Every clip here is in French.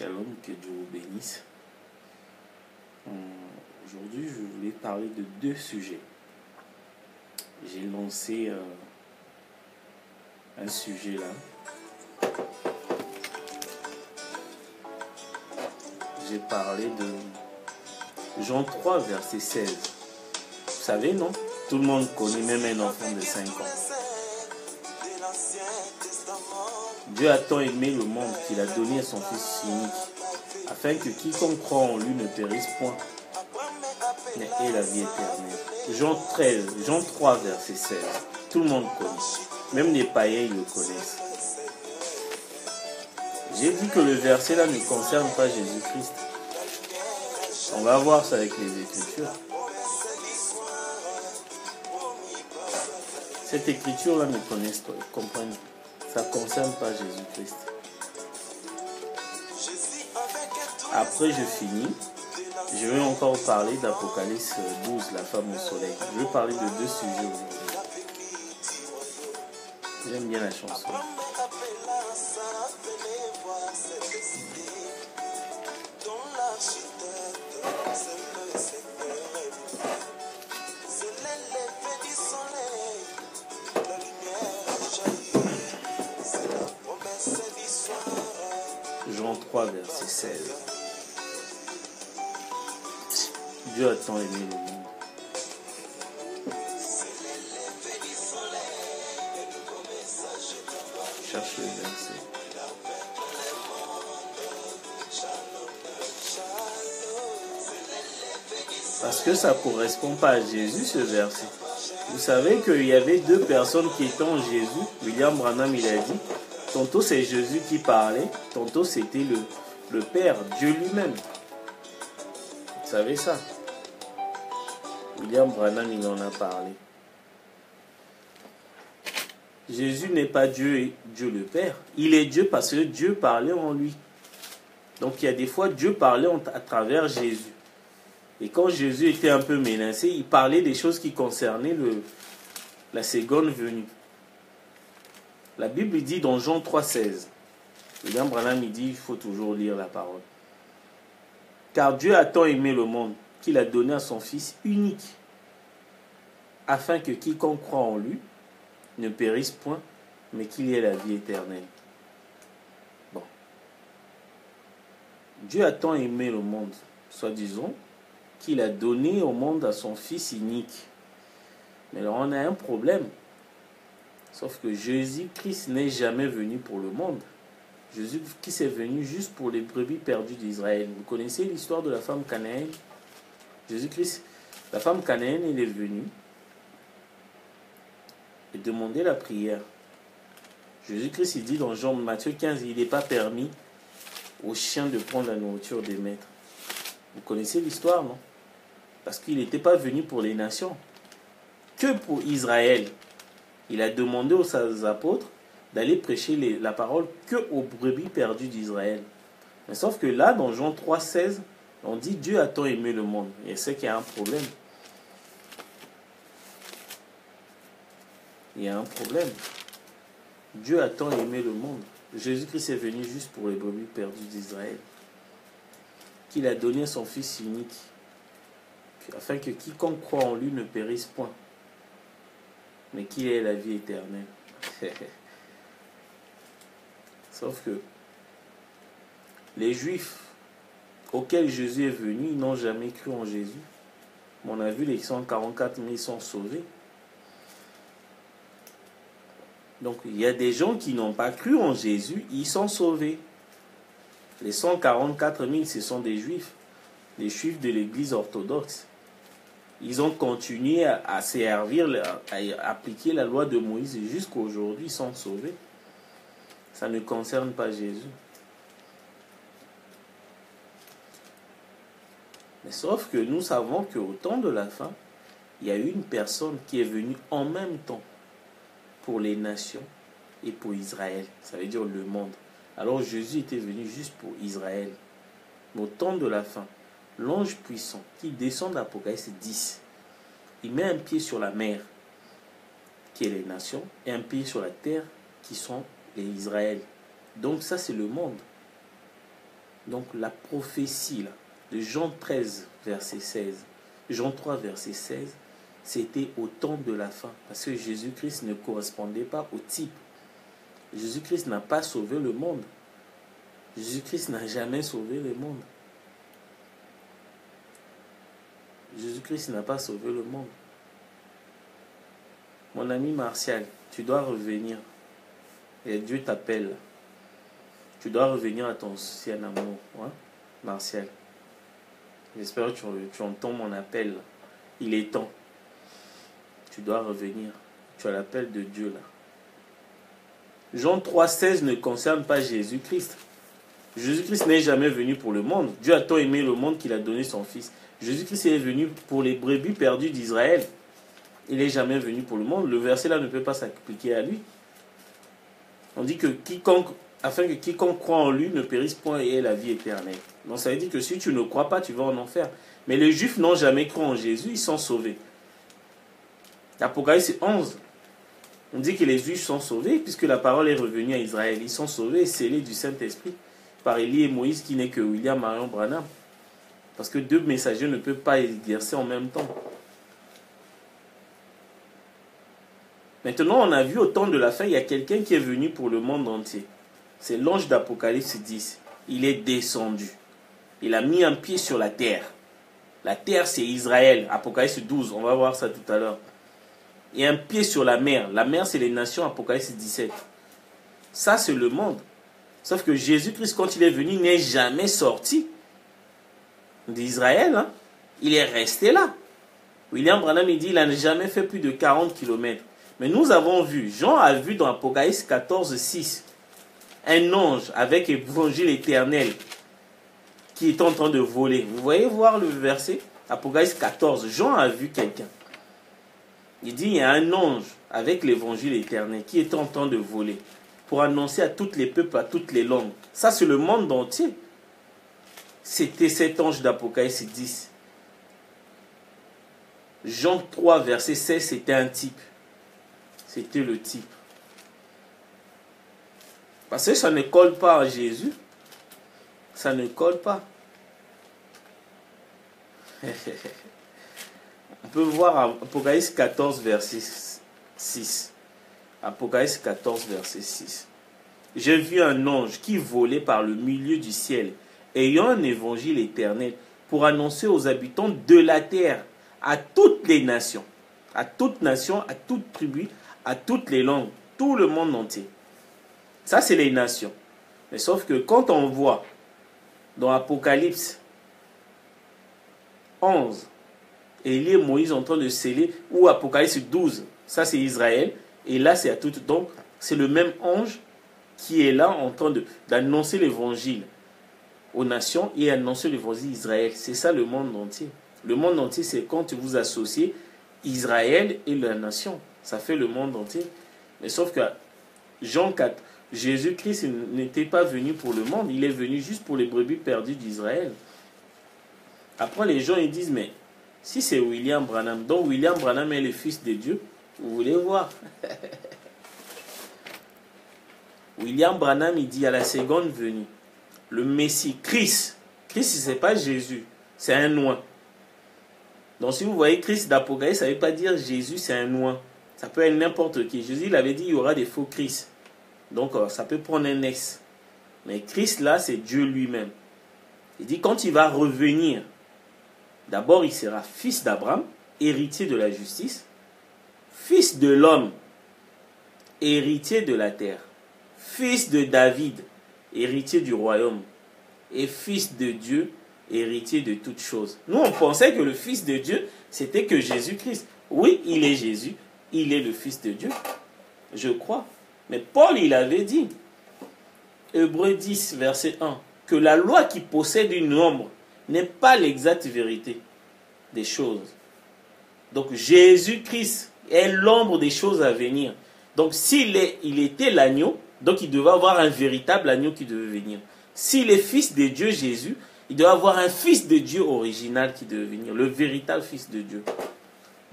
Shalom, que Dieu vous bénisse. Aujourd'hui, je voulais parler de deux sujets. J'ai lancé un sujet là. J'ai parlé de Jean 3, verset 16. Vous savez, non? Tout le monde connaît, même un enfant de 5 ans. Dieu a tant aimé le monde qu'il a donné son Fils unique, afin que quiconque croit en lui ne périsse point, mais ait la vie éternelle. Jean 3, verset 16. Tout le monde connaît. Même les païens le connaissent. J'ai dit que le verset là ne concerne pas Jésus-Christ. On va voir ça avec les Écritures. Cette écriture là ne connaissent pas, comprennent. Ça ne concerne pas Jésus-Christ. Après je finis. Je vais encore parler d'Apocalypse 12, la femme au soleil. Je vais parler de deux sujets aujourd'hui. J'aime bien la chanson. Jean 3, verset 16. Dieu a tant aimé le monde. Cherche le verset. Parce que ça ne correspond pas à Jésus, ce verset. Vous savez qu'il y avait deux personnes qui étaient en Jésus. William Branham, il a dit, tantôt c'est Jésus qui parlait, tantôt c'était le Père, Dieu lui-même. Vous savez ça? William Branham, il en a parlé. Jésus n'est pas Dieu et Dieu le Père. Il est Dieu parce que Dieu parlait en lui. Donc il y a des fois Dieu parlait à travers Jésus. Et quand Jésus était un peu menacé, il parlait des choses qui concernaient la seconde venue. La Bible dit dans Jean 3,16, William Branham il dit il faut toujours lire la parole. Car Dieu a tant aimé le monde qu'il a donné à son Fils unique, afin que quiconque croit en lui ne périsse point, mais qu'il ait la vie éternelle. Bon. Dieu a tant aimé le monde, soi-disant, qu'il a donné au monde à son Fils unique. Mais alors on a un problème. Sauf que Jésus-Christ n'est jamais venu pour le monde. Jésus-Christ est venu juste pour les brebis perdues d'Israël. Vous connaissez l'histoire de la femme cananéenne? Jésus-Christ, la femme cananéenne, elle est venue et demander la prière. Jésus-Christ, il dit dans Matthieu 15, il n'est pas permis aux chiens de prendre la nourriture des maîtres. Vous connaissez l'histoire, non? Parce qu'il n'était pas venu pour les nations, que pour Israël. Il a demandé aux apôtres d'aller prêcher la parole que aux brebis perdues d'Israël. Mais sauf que là, dans Jean 3,16, on dit Dieu a tant aimé le monde. Et c'est qu'il y a un problème. Il y a un problème. Dieu a tant aimé le monde. Jésus-Christ est venu juste pour les brebis perdues d'Israël. Qu'il a donné son Fils unique, afin que quiconque croit en lui ne périsse point, mais qu'il ait la vie éternelle. Sauf que les Juifs auxquels Jésus est venu, ils n'ont jamais cru en Jésus. On a vu les 144 000 sont sauvés. Donc il y a des gens qui n'ont pas cru en Jésus, ils sont sauvés. Les 144 000, ce sont des Juifs, des Juifs de l'Église orthodoxe. Ils ont continué à servir, à appliquer la loi de Moïse et jusqu'à aujourd'hui, ils sont sauvés. Ça ne concerne pas Jésus. Mais sauf que nous savons qu'au temps de la fin, il y a eu une personne qui est venue en même temps pour les nations et pour Israël. Ça veut dire le monde. Alors Jésus était venu juste pour Israël. Mais au temps de la fin, l'ange puissant qui descend d'Apocalypse 10, il met un pied sur la mer, qui est les nations, et un pied sur la terre, qui sont les Israël. Donc ça, c'est le monde. Donc la prophétie là, de Jean 13, verset 16, Jean 3, verset 16, c'était au temps de la fin. Parce que Jésus-Christ ne correspondait pas au type. Jésus-Christ n'a pas sauvé le monde. Jésus-Christ n'a jamais sauvé le monde. Jésus-Christ n'a pas sauvé le monde. Mon ami Martial, tu dois revenir. Et Dieu t'appelle. Tu dois revenir à ton ancien amour. Hein? Martial. J'espère que tu entends mon appel. Il est temps. Tu dois revenir. Tu as l'appel de Dieu là. Jean 3,16 ne concerne pas Jésus-Christ. Jésus-Christ n'est jamais venu pour le monde. Dieu a tant aimé le monde qu'il a donné son Fils. Jésus-Christ est venu pour les brebis perdues d'Israël. Il n'est jamais venu pour le monde. Le verset là ne peut pas s'appliquer à lui. On dit que afin que quiconque croit en lui ne périsse point et ait la vie éternelle. Donc ça veut dire que si tu ne crois pas, tu vas en enfer. Mais les Juifs n'ont jamais cru en Jésus, ils sont sauvés. Apocalypse 11, on dit que les Juifs sont sauvés puisque la parole est revenue à Israël. Ils sont sauvés et scellés du Saint-Esprit par Élie et Moïse qui n'est que William Marion Branham. Parce que deux messagers ne peuvent pas exercer en même temps. Maintenant, on a vu au temps de la fin, il y a quelqu'un qui est venu pour le monde entier. C'est l'ange d'Apocalypse 10. Il est descendu. Il a mis un pied sur la terre. La terre, c'est Israël. Apocalypse 12, on va voir ça tout à l'heure. Et un pied sur la mer. La mer, c'est les nations, Apocalypse 17. Ça, c'est le monde. Sauf que Jésus-Christ, quand il est venu, n'est jamais sorti d'Israël. Hein. Il est resté là. William Branham, il dit, il n'a jamais fait plus de 40 km. Mais nous avons vu, Jean a vu dans Apocalypse 14, 6, un ange avec évangile éternel qui est en train de voler. Vous voyez voir le verset? Apocalypse 14, Jean a vu quelqu'un. Il dit, il y a un ange avec l'évangile éternel qui est en train de voler pour annoncer à tous les peuples, à toutes les langues. Ça, c'est le monde entier. C'était cet ange d'Apocalypse 10. Jean 3, verset 16, c'était un type. C'était le type. Parce que ça ne colle pas à Jésus. Ça ne colle pas. On peut voir Apocalypse 14, verset 6. Apocalypse 14, verset 6. J'ai vu un ange qui volait par le milieu du ciel, ayant un évangile éternel, pour annoncer aux habitants de la terre, à toutes les nations, à toute nation, à toute tribu, à toutes les langues, tout le monde entier. Ça, c'est les nations. Mais sauf que quand on voit dans Apocalypse 11, Élie et Moïse en train de sceller, ou Apocalypse 12, ça c'est Israël, et là c'est à tout. Donc, c'est le même ange qui est là en train d'annoncer l'évangile aux nations et annoncer l'évangile d'Israël. C'est ça le monde entier. Le monde entier, c'est quand vous associez Israël et la nation. Ça fait le monde entier. Mais sauf que Jean 4, Jésus-Christ n'était pas venu pour le monde, il est venu juste pour les brebis perdues d'Israël. Après, les gens ils disent, mais si c'est William Branham, donc William Branham est le fils de Dieu, vous voulez voir? William Branham, il dit à la seconde venue, le Messie, Christ, ce n'est pas Jésus, c'est un oint. Donc si vous voyez Christ d'Apocalypse, ça ne veut pas dire Jésus, c'est un oint. Ça peut être n'importe qui. Jésus, il avait dit il y aura des faux Christ. Donc ça peut prendre un S. Mais Christ là, c'est Dieu lui-même. Il dit quand il va revenir, d'abord il sera fils d'Abraham, héritier de la justice, fils de l'homme, héritier de la terre, fils de David, héritier du royaume, et fils de Dieu, héritier de toutes choses. Nous, on pensait que le fils de Dieu, c'était que Jésus-Christ. Oui, il est Jésus, il est le fils de Dieu, je crois. Mais Paul, il avait dit, Hébreux 10, verset 1, que la loi qui possède une ombre n'est pas l'exacte vérité des choses. Donc Jésus-Christ est l'ombre des choses à venir. Donc s'il était l'agneau, donc il devait avoir un véritable agneau qui devait venir. S'il est fils de Dieu Jésus, il doit avoir un fils de Dieu original qui devait venir, le véritable fils de Dieu.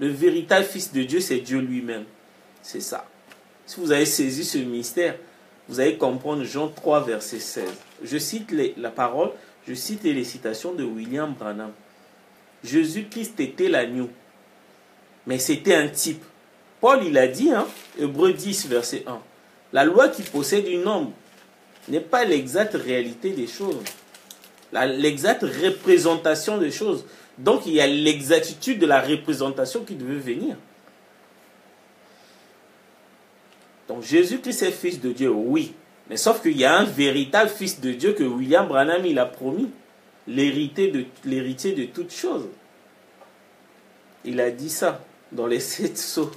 Le véritable fils de Dieu, c'est Dieu lui-même. C'est ça. Si vous avez saisi ce mystère, vous allez comprendre Jean 3, verset 16. Je cite la parole, je cite les citations de William Branham. Jésus-Christ était l'agneau, mais c'était un type. Paul, il a dit, Hébreux 10, verset 1, la loi qui possède une ombre n'est pas l'exacte réalité des choses, l'exacte représentation des choses. Donc, il y a l'exactitude de la représentation qui devait venir. Donc, Jésus-Christ est fils de Dieu, oui. Mais sauf qu'il y a un véritable fils de Dieu que William Branham, il a promis. L'héritier de toutes choses. Il a dit ça dans les 7 sceaux.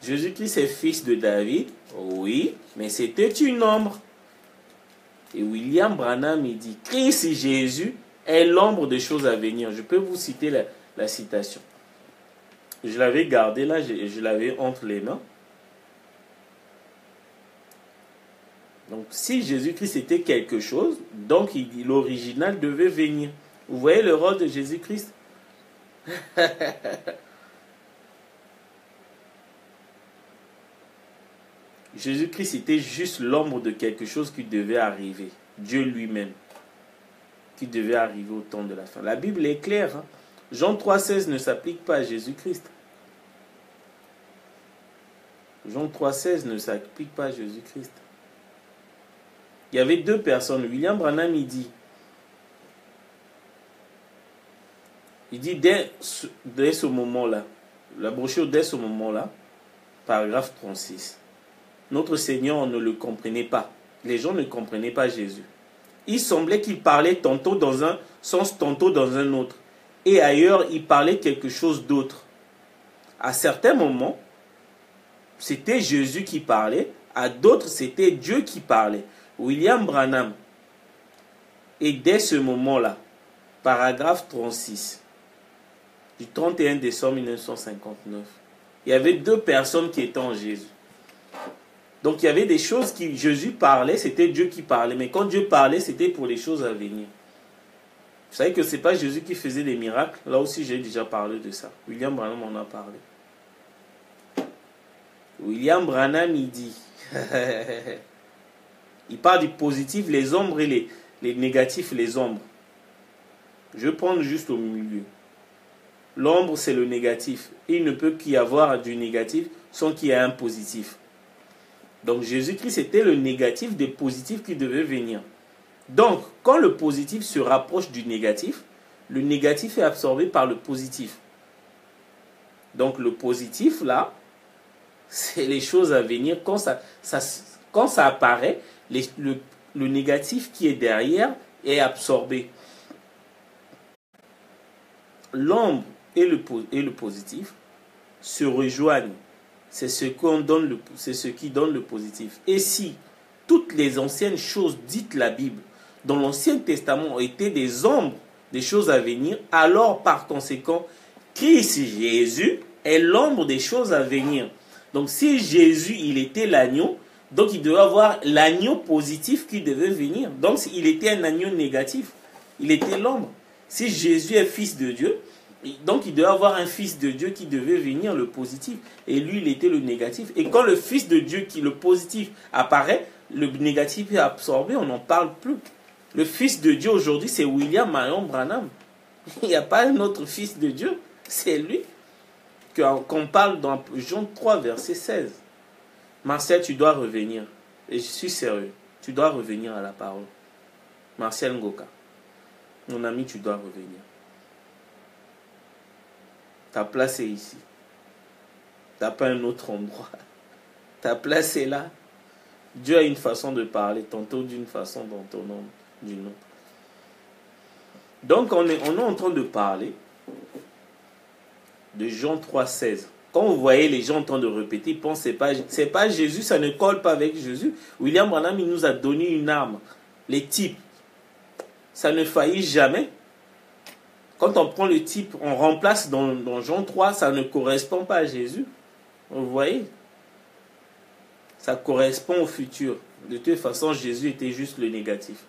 Jésus-Christ est fils de David, oui, mais c'était une ombre. Et William Branham, il dit, Christ Jésus est l'ombre des choses à venir. Je peux vous citer la citation. Je l'avais gardée là, je l'avais entre les mains. Donc, si Jésus-Christ était quelque chose, donc l'original devait venir. Vous voyez le rôle de Jésus-Christ? Jésus-Christ était juste l'ombre de quelque chose qui devait arriver. Dieu lui-même, qui devait arriver au temps de la fin. La Bible est claire. Jean 3,16 ne s'applique pas à Jésus-Christ. Jean 3,16 ne s'applique pas à Jésus-Christ. Il y avait 2 personnes. William Branham, il dit dès ce moment-là, la brochure dès ce moment-là, paragraphe 36. Notre Seigneur ne le comprenait pas. Les gens ne comprenaient pas Jésus. Il semblait qu'il parlait tantôt dans un sens, tantôt dans un autre. Et ailleurs, il parlait quelque chose d'autre. À certains moments, c'était Jésus qui parlait. À d'autres, c'était Dieu qui parlait. William Branham. Et dès ce moment-là, paragraphe 36, du 31 décembre 1959, il y avait 2 personnes qui étaient en Jésus. Donc il y avait des choses qui Jésus parlait, c'était Dieu qui parlait. Mais quand Dieu parlait, c'était pour les choses à venir. Vous savez que ce n'est pas Jésus qui faisait des miracles. Là aussi, j'ai déjà parlé de ça. William Branham en a parlé. William Branham, il dit... il parle du positif, les ombres et les négatifs, les ombres. Je vais prendre juste au milieu. L'ombre, c'est le négatif. Il ne peut qu'y avoir du négatif sans qu'il y ait un positif. Donc Jésus-Christ était le négatif des positifs qui devaient venir. Donc, quand le positif se rapproche du négatif, le négatif est absorbé par le positif. Donc le positif, là, c'est les choses à venir. Quand ça apparaît, le négatif qui est derrière est absorbé. L'ombre et le positif se rejoignent. C'est ce qui donne le positif. Et si toutes les anciennes choses dites la Bible, dans l'Ancien Testament, ont été des ombres des choses à venir, alors par conséquent, Christ Jésus est l'ombre des choses à venir. Donc si Jésus, il était l'agneau, donc il devait avoir l'agneau positif qui devait venir. Donc il était un agneau négatif. Il était l'ombre. Si Jésus est fils de Dieu, donc il devait avoir un fils de Dieu qui devait venir, le positif. Et lui, il était le négatif. Et quand le fils de Dieu, le positif, apparaît, le négatif est absorbé, on n'en parle plus. Le fils de Dieu aujourd'hui, c'est William Marion Branham. Il n'y a pas un autre fils de Dieu. C'est lui qu'on parle dans Jean 3, verset 16. Martial, tu dois revenir. Et je suis sérieux. Tu dois revenir à la parole. Martial Ngoka. Mon ami, tu dois revenir. Ta place est ici. Tu n'as pas un autre endroit. Ta place est là. Dieu a une façon de parler, tantôt d'une façon, tantôt d'une autre. Donc, on est en train de parler de Jean 3,16. Quand vous voyez les gens en train de répéter, ils pensent que c'est pas Jésus, ça ne colle pas avec Jésus. William Branham, il nous a donné une arme. Les types. Ça ne faillit jamais. Quand on prend le type, on remplace dans Jean 3, ça ne correspond pas à Jésus. Vous voyez? Ça correspond au futur. De toute façon, Jésus était juste le négatif.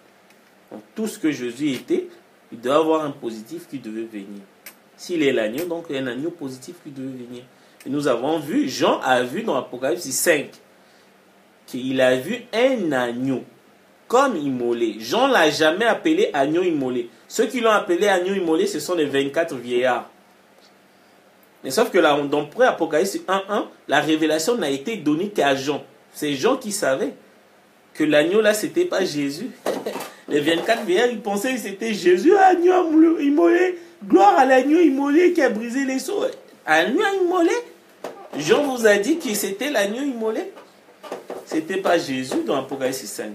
Donc, tout ce que Jésus était, il doit avoir un positif qui devait venir. S'il est l'agneau, donc il y a un agneau positif qui devait venir. Et nous avons vu, Jean a vu dans Apocalypse 5, qu'il a vu un agneau comme immolé. Jean ne l'a jamais appelé agneau immolé. Ceux qui l'ont appelé agneau immolé, ce sont les 24 vieillards. Mais sauf que là, dans Apocalypse 1.1, la révélation n'a été donnée qu'à Jean. C'est Jean qui savait que l'agneau là, c'était pas Jésus. Les 24 vieillards, ils pensaient que c'était Jésus, agneau immolé. Gloire à l'agneau immolé qui a brisé les sceaux. Agneau immolé? Jean vous a dit que c'était l'agneau immolé. C'était pas Jésus dans Apocalypse 5.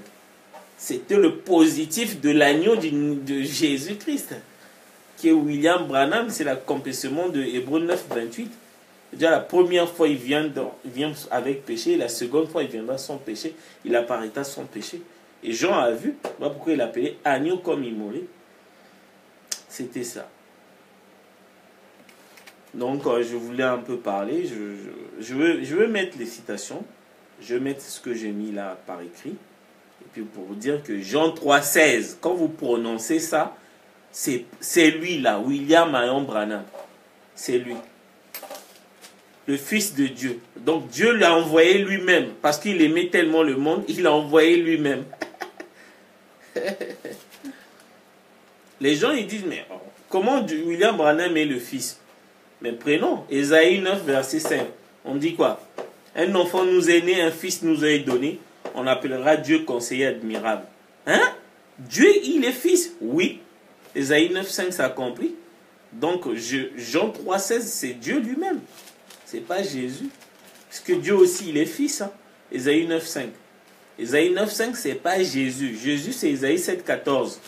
C'était le positif de l'agneau de Jésus-Christ. Qui est William Branham, c'est l'accomplissement de Hébreux 9, 28. Déjà la première fois il vient avec péché, la seconde fois il viendra sans péché, il apparaîtra sans péché. Et Jean a vu, voilà pourquoi il appelait agneau comme immolé. C'était ça. Donc je voulais un peu parler, je veux mettre les citations, je vais mettre ce que j'ai mis là par écrit. Et puis pour vous dire que Jean 3,16, quand vous prononcez ça, c'est lui là, William Marion Branham. C'est lui. Le Fils de Dieu. Donc Dieu l'a envoyé lui-même. Parce qu'il aimait tellement le monde, il l'a envoyé lui-même. Les gens ils disent, mais comment William Branham est le Fils? Mais prenons Ésaïe 9, verset 5. On dit quoi? Un enfant nous est né, un fils nous est donné. On appellera Dieu conseiller admirable. Hein? Dieu, il est fils? Oui. Ésaïe 9, 5 s'accomplit. Donc, Jean 3, 16, c'est Dieu lui-même. C'est pas Jésus. Parce que Dieu aussi, il est fils. Hein? Ésaïe 9, 5. Ésaïe 9, 5, c'est pas Jésus. Jésus, c'est Ésaïe 7, 14.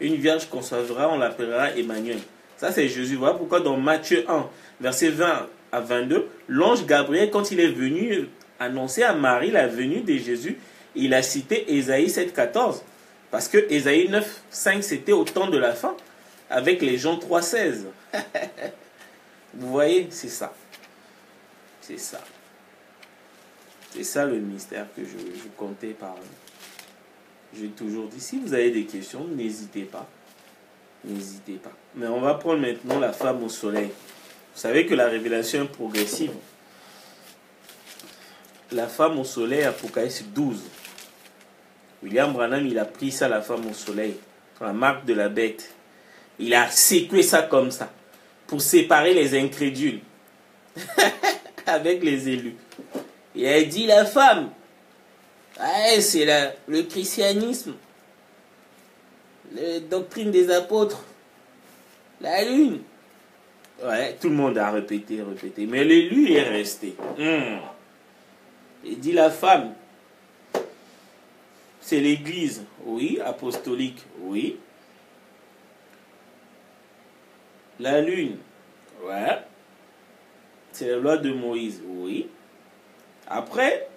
Une vierge concevra, on l'appellera Emmanuel. Ça, c'est Jésus. Voilà pourquoi dans Matthieu 1, verset 20 à 22, l'ange Gabriel, quand il est venu annoncer à Marie la venue de Jésus, il a cité Ésaïe 7, 14. Parce que Ésaïe 9, 5, c'était au temps de la fin, avec les Jean 3, 16. Vous voyez, c'est ça. C'est ça. C'est ça le mystère que je comptais parler. J'ai toujours dit, si vous avez des questions, n'hésitez pas. N'hésitez pas. Mais on va prendre maintenant la femme au soleil. Vous savez que la révélation est progressive. La femme au soleil, Apocalypse 12. William Branham, il a pris ça, la femme au soleil, la marque de la bête. Il a secoué ça comme ça, pour séparer les incrédules avec les élus. Il a dit, la femme, c'est le christianisme, la doctrine des apôtres, la lune. Ouais, tout le monde a répété. Mais l'élu est resté. Il dit, la femme, c'est l'église, oui, apostolique, oui. La lune, ouais. C'est la loi de Moïse, oui. Après,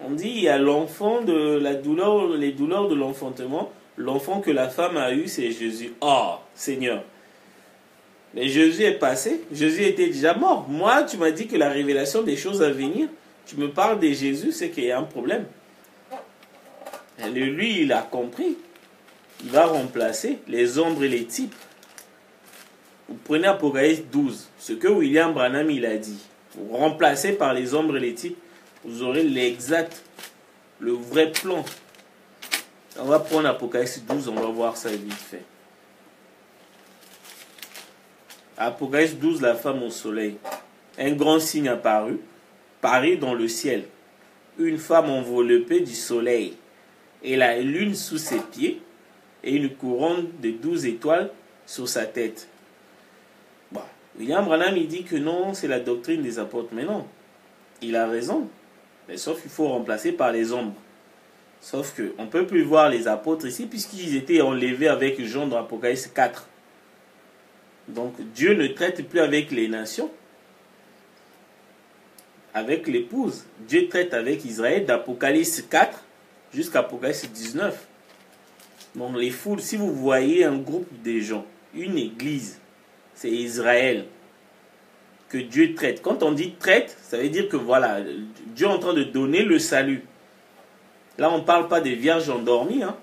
on dit il y a l'enfant de la douleur, les douleurs de l'enfantement. L'enfant que la femme a eu, c'est Jésus. Oh, Seigneur. Mais Jésus est passé. Jésus était déjà mort. Moi, tu m'as dit que la révélation des choses à venir, tu me parles de Jésus, c'est qu'il y a un problème. Et lui, il a compris. Il va remplacer les ombres et les types. Vous prenez Apocalypse 12, ce que William Branham il a dit. Vous remplacez par les ombres et les types, vous aurez l'exact, le vrai plan. On va prendre Apocalypse 12, on va voir ça vite fait. Apocalypse 12, la femme au soleil. Un grand signe apparut, parut dans le ciel. Une femme enveloppée du soleil, et la lune sous ses pieds, et une couronne de 12 étoiles sur sa tête. Bon, William Branham il dit que non, c'est la doctrine des apôtres. Mais non, il a raison. Mais sauf qu'il faut remplacer par les ombres. Sauf qu'on ne peut plus voir les apôtres ici, puisqu'ils étaient enlevés avec Jean dans Apocalypse 4. Donc Dieu ne traite plus avec les nations, avec l'épouse. Dieu traite avec Israël d'Apocalypse 4 jusqu'à Apocalypse 19. Donc les foules, si vous voyez un groupe de gens, une église, c'est Israël que Dieu traite. Quand on dit traite, ça veut dire que voilà, Dieu est en train de donner le salut. Là, on ne parle pas des vierges endormies, hein,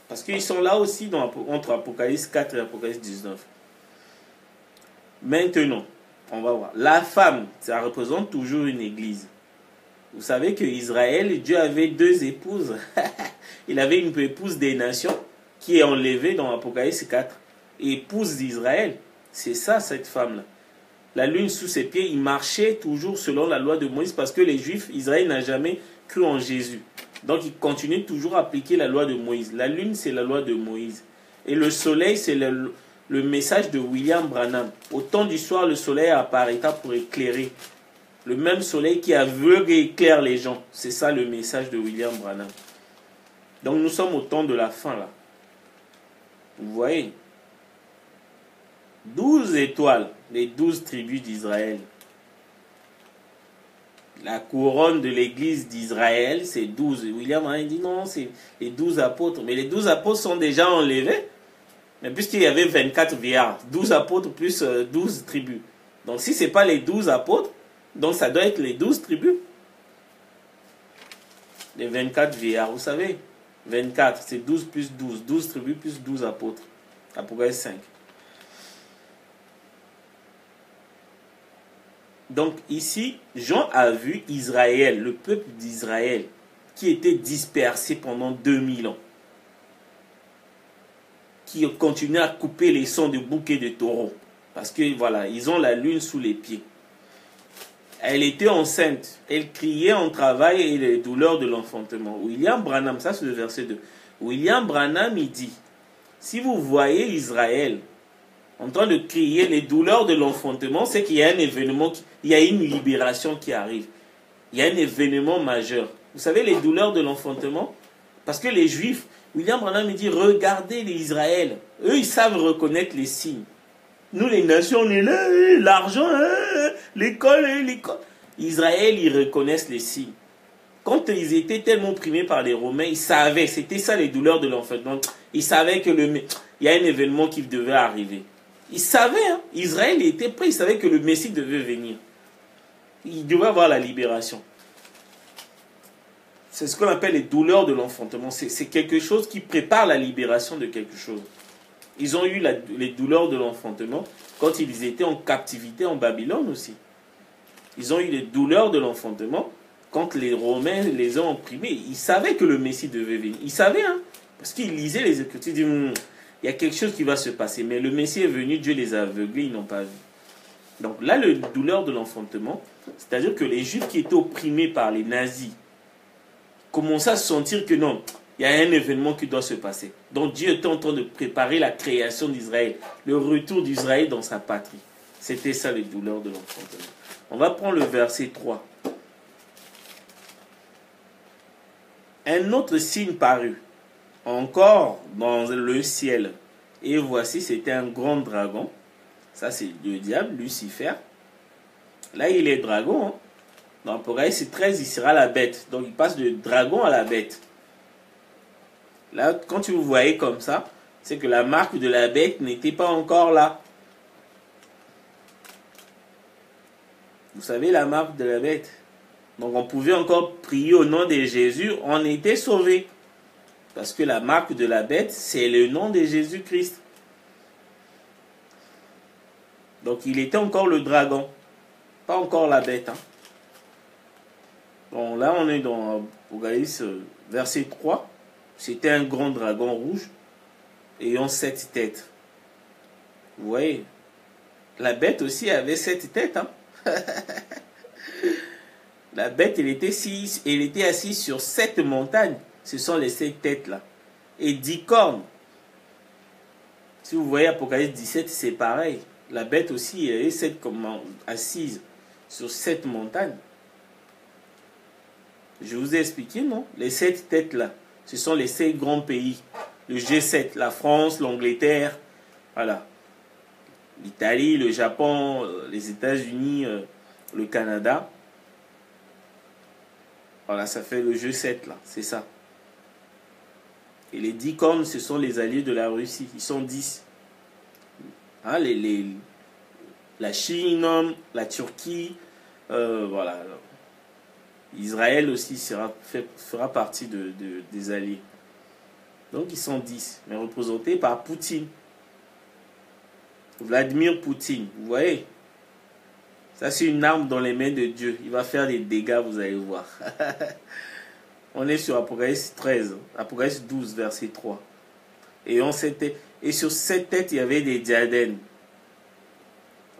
parce qu'ils sont là aussi entre Apocalypse 4 et Apocalypse 19. Maintenant, On va voir. La femme, ça représente toujours une église. Vous savez que Israël, Dieu avait deux épouses. Il avait une épouse des nations qui est enlevée dans Apocalypse 4. Épouse d'Israël. C'est ça, cette femme-là. La lune sous ses pieds, il marchait toujours selon la loi de Moïse parce que les Juifs, Israël n'a jamais cru en Jésus. Donc, il continue toujours à appliquer la loi de Moïse. La lune, c'est la loi de Moïse. Et le soleil, c'est le message de William Branham. Au temps du soir, le soleil apparaîtra pour éclairer. Le même soleil qui aveugle et éclaire les gens. C'est ça le message de William Branham. Donc, nous sommes au temps de la fin, là. Vous voyez? 12 étoiles, les 12 tribus d'Israël. La couronne de l'église d'Israël, c'est 12. William a dit non, c'est les 12 apôtres. Mais les 12 apôtres sont déjà enlevés. Mais puisqu'il y avait 24 vieillards, 12 apôtres plus 12 tribus. Donc si ce n'est pas les 12 apôtres, donc ça doit être les 12 tribus. Les 24 vieillards, vous savez. 24, c'est 12 plus 12. 12 tribus plus 12 apôtres. Apocalypse 5. Donc ici, Jean a vu Israël, le peuple d'Israël, qui était dispersé pendant 2000 ans. Qui continuait à couper les sons de boucs et de taureaux. Parce que voilà, ils ont la lune sous les pieds. Elle était enceinte. Elle criait en travail et les douleurs de l'enfantement. William Branham, ça c'est le verset 2. William Branham, il dit, si vous voyez Israël en train de crier les douleurs de l'enfantement, c'est qu'il y a un événement, il y a une libération qui arrive. Il y a un événement majeur. Vous savez les douleurs de l'enfantement? Parce que les Juifs, William Branham me dit, regardez les Israël. Eux, ils savent reconnaître les signes. Nous, les nations, on est là, l'argent, l'école. Israël, ils reconnaissent les signes. Quand ils étaient tellement opprimés par les Romains, ils savaient, c'était ça les douleurs de l'enfantement. Ils savaient que il y a un événement qui devait arriver. Ils savaient, hein, Israël était prêt, ils savaient que le Messie devait venir. Il devait avoir la libération. C'est ce qu'on appelle les douleurs de l'enfantement. C'est quelque chose qui prépare la libération de quelque chose. Ils ont eu les douleurs de l'enfantement quand ils étaient en captivité en Babylone aussi. Ils ont eu les douleurs de l'enfantement quand les Romains les ont opprimés. Ils savaient que le Messie devait venir. Ils savaient, hein, parce qu'ils lisaient les Écritures. Ils disaient, il y a quelque chose qui va se passer. Mais le Messie est venu, Dieu les a aveuglés, ils n'ont pas vu. Donc là, la douleur de l'enfantement, c'est-à-dire que les Juifs qui étaient opprimés par les nazis commençaient à sentir que non, il y a un événement qui doit se passer. Donc Dieu était en train de préparer la création d'Israël, le retour d'Israël dans sa patrie. C'était ça les douleurs de l'enfantement. On va prendre le verset 3. Un autre signe parut, encore dans le ciel. Et voici, c'était un grand dragon. Ça, c'est le diable, Lucifer. Là, il est dragon. Hein. Dans Apocalypse 13, il sera la bête. Donc, il passe de dragon à la bête. Là, quand vous voyez comme ça, c'est que la marque de la bête n'était pas encore là. Vous savez la marque de la bête. Donc, on pouvait encore prier au nom de Jésus. On était sauvés. Parce que la marque de la bête, c'est le nom de Jésus-Christ. Donc, il était encore le dragon. Pas encore la bête. Hein. Bon, là, on est dans Apocalypse verset 3. C'était un grand dragon rouge ayant 7 têtes. Vous voyez, la bête aussi avait 7 têtes. Hein? La bête, elle était assise sur 7 montagnes. Ce sont les 7 têtes là. Et 10 cornes. Si vous voyez Apocalypse 17, c'est pareil. La bête aussi, elle est assise sur 7 montagnes. Je vous ai expliqué, non? Les 7 têtes là, ce sont les 7 grands pays. Le G7, la France, l'Angleterre, voilà. L'Italie, le Japon, les États-Unis, le Canada. Voilà, ça fait le G7 là, c'est ça. Et les 10 cornes, ce sont les alliés de la Russie. Ils sont 10. Hein, la Chine, la Turquie, voilà. Israël aussi fera partie des alliés. Donc ils sont 10, mais représentés par Poutine. Vladimir Poutine, vous voyez. Ça, c'est une arme dans les mains de Dieu. Il va faire des dégâts, vous allez voir. On est sur Apocalypse 13, Apocalypse 12, verset 3. Et sur cette tête, il y avait des diadèmes.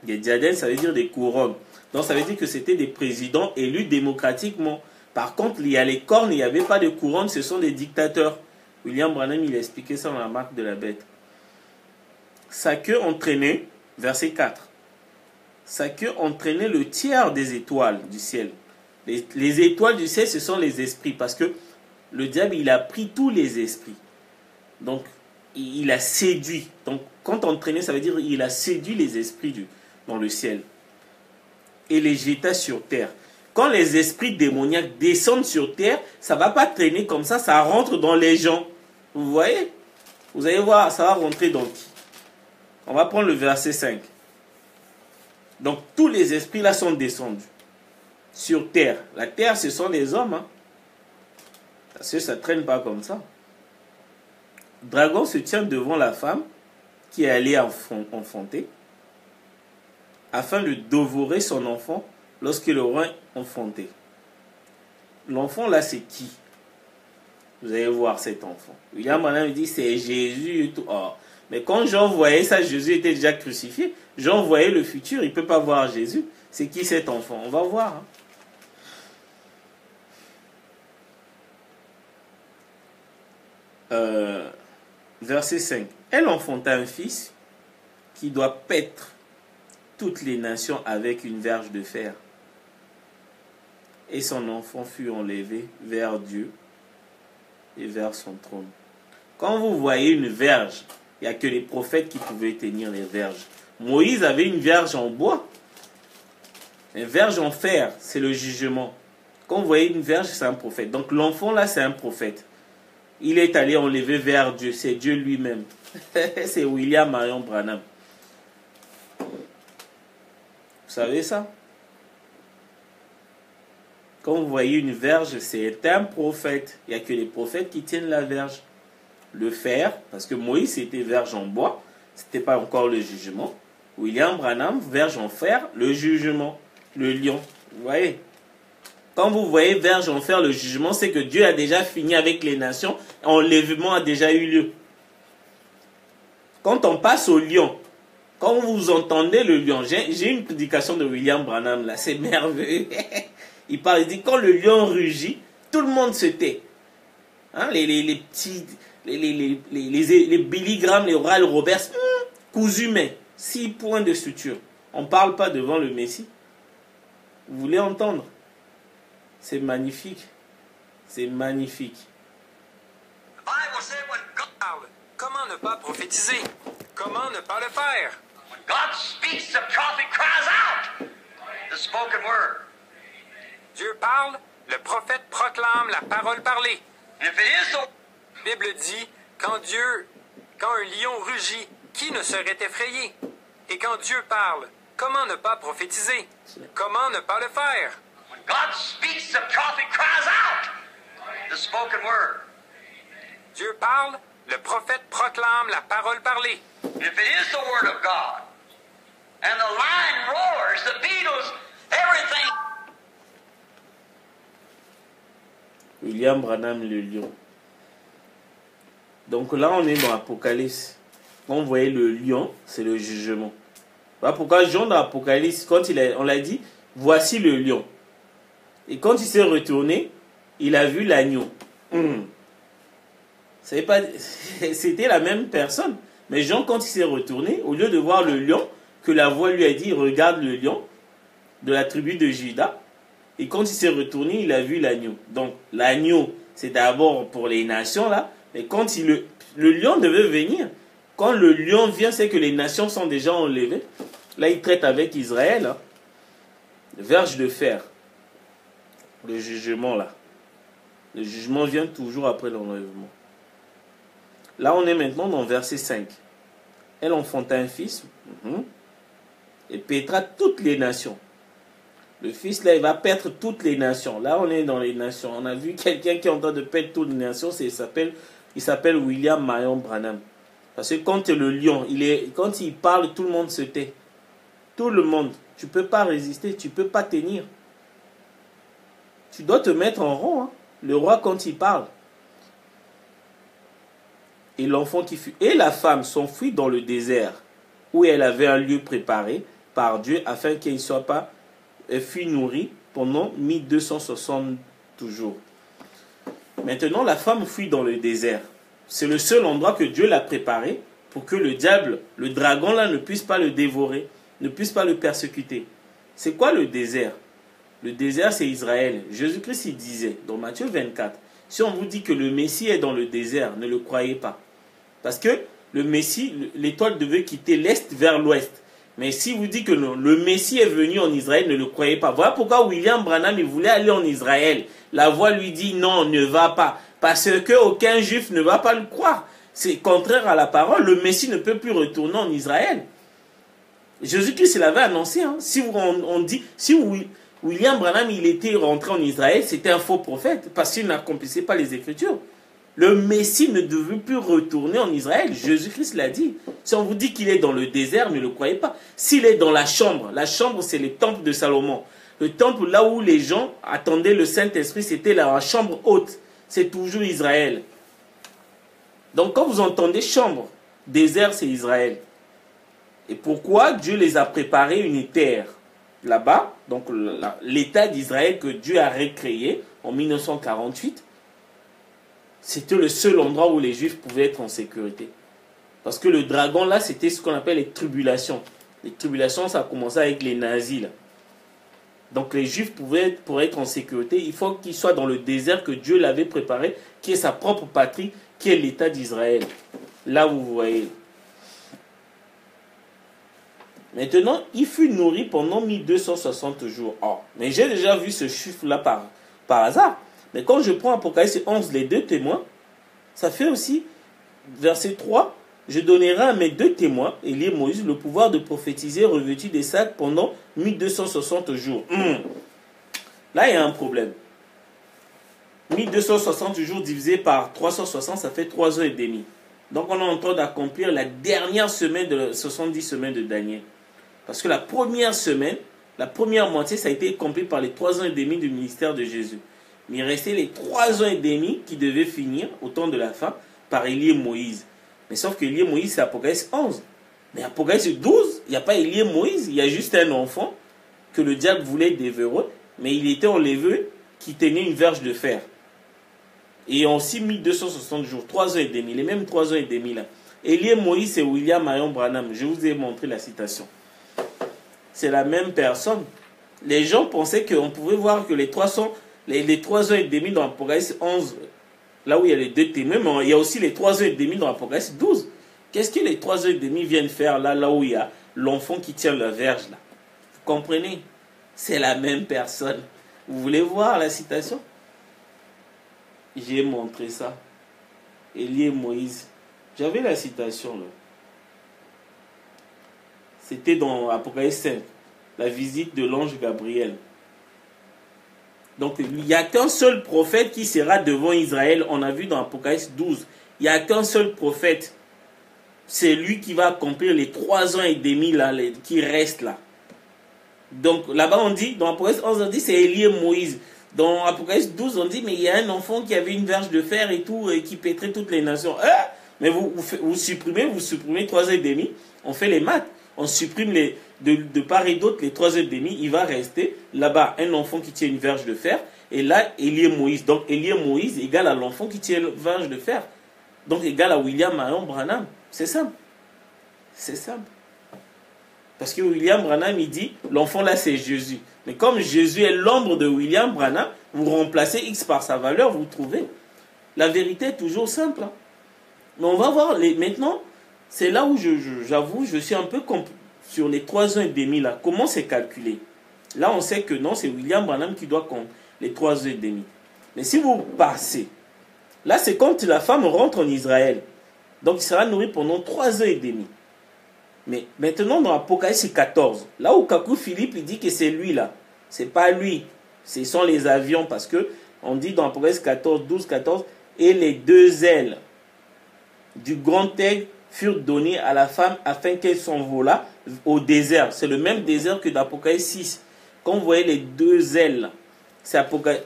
Des diadèmes, ça veut dire des couronnes. Donc, ça veut dire que c'était des présidents élus démocratiquement. Par contre, il y a les cornes, il n'y avait pas de couronne, ce sont des dictateurs. William Branham, il a expliqué ça dans la marque de la bête. Sa queue entraînait, verset 4, sa queue entraînait le tiers des étoiles du ciel. Les étoiles du ciel, ce sont les esprits, parce que le diable, il a pris tous les esprits. Donc, il a séduit. Donc, quand entraîner, ça veut dire il a séduit les esprits dans le ciel. Et les jeta sur terre. Quand les esprits démoniaques descendent sur terre, ça ne va pas traîner comme ça rentre dans les gens. Vous voyez? Vous allez voir, ça va rentrer dans qui? On va prendre le verset 5. Donc, tous les esprits là sont descendus sur terre. La terre, ce sont les hommes. Hein? Parce que ça ne traîne pas comme ça. Dragon se tient devant la femme qui est allée enfanter afin de dévorer son enfant lorsqu'il aura enfanté. L'enfant là, c'est qui? Vous allez voir cet enfant. William Branham dit c'est Jésus et tout. Oh. Mais quand Jean voyait ça, Jésus était déjà crucifié. Jean voyait le futur, il ne peut pas voir Jésus. C'est qui cet enfant? On va voir. Hein. Verset 5. Elle enfanta un fils qui doit paître toutes les nations avec une verge de fer. Et son enfant fut enlevé vers Dieu et vers son trône. Quand vous voyez une verge, il n'y a que les prophètes qui pouvaient tenir les verges. Moïse avait une verge en bois. Une verge en fer, c'est le jugement. Quand vous voyez une verge, c'est un prophète. Donc l'enfant là, c'est un prophète. Il est allé enlever vers Dieu. C'est Dieu lui-même. C'est William Marion Branham. Vous savez ça? Quand vous voyez une verge, c'est un prophète. Il n'y a que les prophètes qui tiennent la verge. Le fer, parce que Moïse c'était verge en bois, c'était pas encore le jugement. William Branham, verge en fer, le jugement, le lion. Vous voyez? Quand vous voyez verge en fer, le jugement, c'est que Dieu a déjà fini avec les nations, enlèvement a déjà eu lieu. Quand on passe au lion, quand vous entendez le lion, j'ai une prédication de William Branham là, c'est merveilleux. Il parle, il dit quand le lion rugit, tout le monde se tait. Hein, les petits, les Billy Graham, les Oral Roberts, cousus mais 6 points de suture. On ne parle pas devant le Messie. Vous voulez entendre? C'est magnifique. C'est magnifique. Comment ne pas prophétiser? Comment ne pas le faire? When God speaks, the prophet cries out the spoken word. Dieu parle, le prophète proclame la parole parlée. And if it is so, La Bible dit, quand un lion rugit, qui ne serait effrayé? Et quand Dieu parle, comment ne pas prophétiser? Comment ne pas le faire? when God speaks, the prophet cries out the spoken word. Dieu parle, le prophète proclame la parole parlée. And if it is the word of God, and the lion roars, the beetles, everything. William Branham, le lion. Donc là, on est dans l'Apocalypse. Quand vous voyez le lion, c'est le jugement. Voilà pourquoi Jean dans l'Apocalypse, quand on l'a dit, voici le lion. Et quand il s'est retourné, il a vu l'agneau. C'était la même personne. Mais Jean, quand il s'est retourné, au lieu de voir le lion, que la voix lui a dit, regarde le lion de la tribu de Juda. Et quand il s'est retourné, il a vu l'agneau. Donc l'agneau, c'est d'abord pour les nations là. Mais quand le lion devait venir, quand le lion vient, c'est que les nations sont déjà enlevées. Là, il traite avec Israël. Hein. Verge de fer. Le jugement là. Le jugement vient toujours après l'enlèvement. Là, on est maintenant dans verset 5. Elle enfanta un fils et pétra toutes les nations. Le fils là, il va perdre toutes les nations. Là, on est dans les nations. On a vu quelqu'un qui est en train de perdre toutes les nations. Il s'appelle William Marion Branham. Parce que quand le lion, quand il parle, tout le monde se tait. Tout le monde. Tu ne peux pas résister, tu ne peux pas tenir. Tu dois te mettre en rang, hein. Le roi quand il parle. Et l'enfant qui fut... Et la femme s'enfuit dans le désert, où elle avait un lieu préparé par Dieu, afin qu'elle ne soit pas... Elle fut nourrie pendant 1260 jours. Maintenant, la femme fuit dans le désert. C'est le seul endroit que Dieu l'a préparé pour que le diable, le dragon là, ne puisse pas le dévorer, ne puisse pas le persécuter. C'est quoi le désert? Le désert, c'est Israël. Jésus-Christ, il disait, dans Matthieu 24, si on vous dit que le Messie est dans le désert, ne le croyez pas. Parce que le Messie, l'étoile devait quitter l'est vers l'ouest. Mais si vous dites que le Messie est venu en Israël, ne le croyez pas. Voilà pourquoi William Branham, il voulait aller en Israël. La voix lui dit non, ne va pas. Parce qu'aucun juif ne va pas le croire. C'est contraire à la parole. Le Messie ne peut plus retourner en Israël. Jésus-Christ l'avait annoncé. Hein. Si on dit, si William Branham il était rentré en Israël, c'était un faux prophète. Parce qu'il n'accomplissait pas les Écritures. Le Messie ne devait plus retourner en Israël. Jésus-Christ l'a dit. Si on vous dit qu'il est dans le désert, ne le croyez pas. S'il est dans la chambre c'est le temple de Salomon. Le temple là où les gens attendaient le Saint-Esprit, c'était la chambre haute. C'est toujours Israël. Donc quand vous entendez chambre, désert, c'est Israël. Et pourquoi Dieu les a préparés une terre là-bas, donc l'État d'Israël que Dieu a recréé en 1948, c'était le seul endroit où les Juifs pouvaient être en sécurité. Parce que le dragon, là, c'était ce qu'on appelle les tribulations. Les tribulations, ça a commencé avec les nazis, là. Donc les Juifs pour être en sécurité, il faut qu'ils soient dans le désert que Dieu l'avait préparé, qui est sa propre patrie, qui est l'État d'Israël. Là où vous voyez. Maintenant, il fut nourri pendant 1260 jours. Oh, mais j'ai déjà vu ce chiffre-là par hasard. Mais quand je prends Apocalypse 11, les deux témoins, ça fait aussi, verset 3, je donnerai à mes deux témoins, Élie et Moïse, le pouvoir de prophétiser revêtus des sacs pendant 1260 jours. Là, il y a un problème. 1260 jours divisé par 360, ça fait 3 ans et demi. Donc, on est en train d'accomplir la dernière semaine de 70 semaines de Daniel. Parce que la première semaine, la première moitié, ça a été accompli par les 3 ans et demi du ministère de Jésus. Mais il restait les 3 ans et demi qui devaient finir au temps de la fin par Élie et Moïse. Mais sauf que Élie et Moïse, c'est Apocalypse 11. Mais Apocalypse 12, il n'y a pas Élie et Moïse, il y a juste un enfant que le diable voulait dévorer, mais il était enlevé qui tenait une verge de fer. Et aussi 1260 jours, 3 ans et demi, les mêmes 3 ans et demi là. Élie et Moïse, c'est William Marion Branham. Je vous ai montré la citation. C'est la même personne. Les gens pensaient qu'on pouvait voir que les 3 ans et demi dans Apocalypse 11, là où il y a les deux témoins, mais il y a aussi les 3 ans et demi dans Apocalypse 12. Qu'est-ce que les 3 ans et demi viennent faire là où il y a l'enfant qui tient la verge là? Vous comprenez? C'est la même personne. Vous voulez voir la citation? J'ai montré ça. Élie et Moïse. J'avais la citation là. C'était dans Apocalypse 5, la visite de l'ange Gabriel. Donc, il n'y a qu'un seul prophète qui sera devant Israël. On a vu dans Apocalypse 12. Il n'y a qu'un seul prophète. C'est lui qui va accomplir les 3 ans et demi là, qui restent là. Donc, là-bas, on dit, dans Apocalypse 11, on dit c'est Élie et Moïse. Dans Apocalypse 12, on dit, mais il y a un enfant qui avait une verge de fer et tout, et qui pétrait toutes les nations. Mais vous supprimez 3 ans et demi. On fait les maths. On supprime de part et d'autre les 3 heures et demie, il va rester là-bas un enfant qui tient une verge de fer, et là, Élie et Moïse. Donc, Élie et Moïse égale à l'enfant qui tient une verge de fer. Donc, égale à William Marion Branham. C'est simple. C'est simple. Parce que William Branham, il dit, l'enfant là, c'est Jésus. Mais comme Jésus est l'ombre de William Branham, vous remplacez X par sa valeur, vous trouvez. La vérité est toujours simple. Hein. Mais on va voir maintenant... C'est là où j'avoue, je suis un peu sur les 3 ans et demi là. Comment c'est calculé? Là, on sait que non, c'est William Branham qui doit compter les 3 ans et demi. Mais si vous passez, là, c'est quand la femme rentre en Israël. Donc, il sera nourri pendant 3 ans et demi. Mais maintenant, dans Apocalypse 14, là où Kakou Philippe, il dit que c'est lui là. C'est pas lui. Ce sont les avions parce que on dit dans Apocalypse 14, 12, 14, et les 2 ailes du grand aigle furent donnés à la femme afin qu'elle s'envolât au désert. C'est le même désert que d'Apocalypse 6. Quand vous voyez les deux ailes, c'est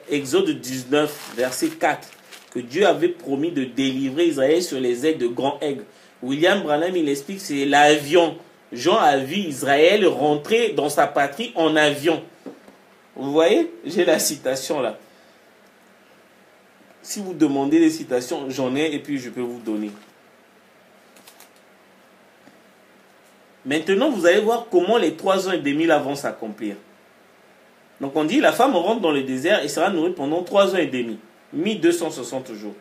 Exode 19, verset 4, que Dieu avait promis de délivrer Israël sur les ailes de grands aigles. William Branham, il explique que c'est l'avion. Jean a vu Israël rentrer dans sa patrie en avion. Vous voyez, j'ai la citation là. Si vous demandez des citations, j'en ai et puis je peux vous donner. Maintenant, vous allez voir comment les 3 ans et demi là vont s'accomplir. Donc on dit, la femme rentre dans le désert et sera nourrie pendant 3 ans et demi. 1260 jours.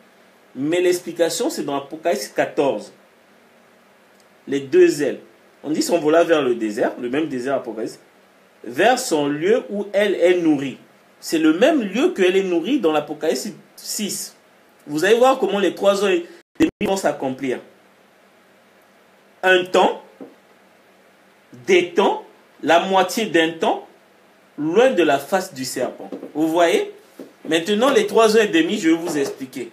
Mais l'explication, c'est dans Apocalypse 14. Les deux ailes. On dit s'envola vers le désert, le même désert Apocalypse, vers son lieu où elle est nourrie. C'est le même lieu qu'elle est nourrie dans l'Apocalypse 6. Vous allez voir comment les 3 ans et demi vont s'accomplir. Un temps, des temps, la moitié d'un temps, loin de la face du serpent. Vous voyez? Maintenant, les 3 ans et demi, je vais vous expliquer.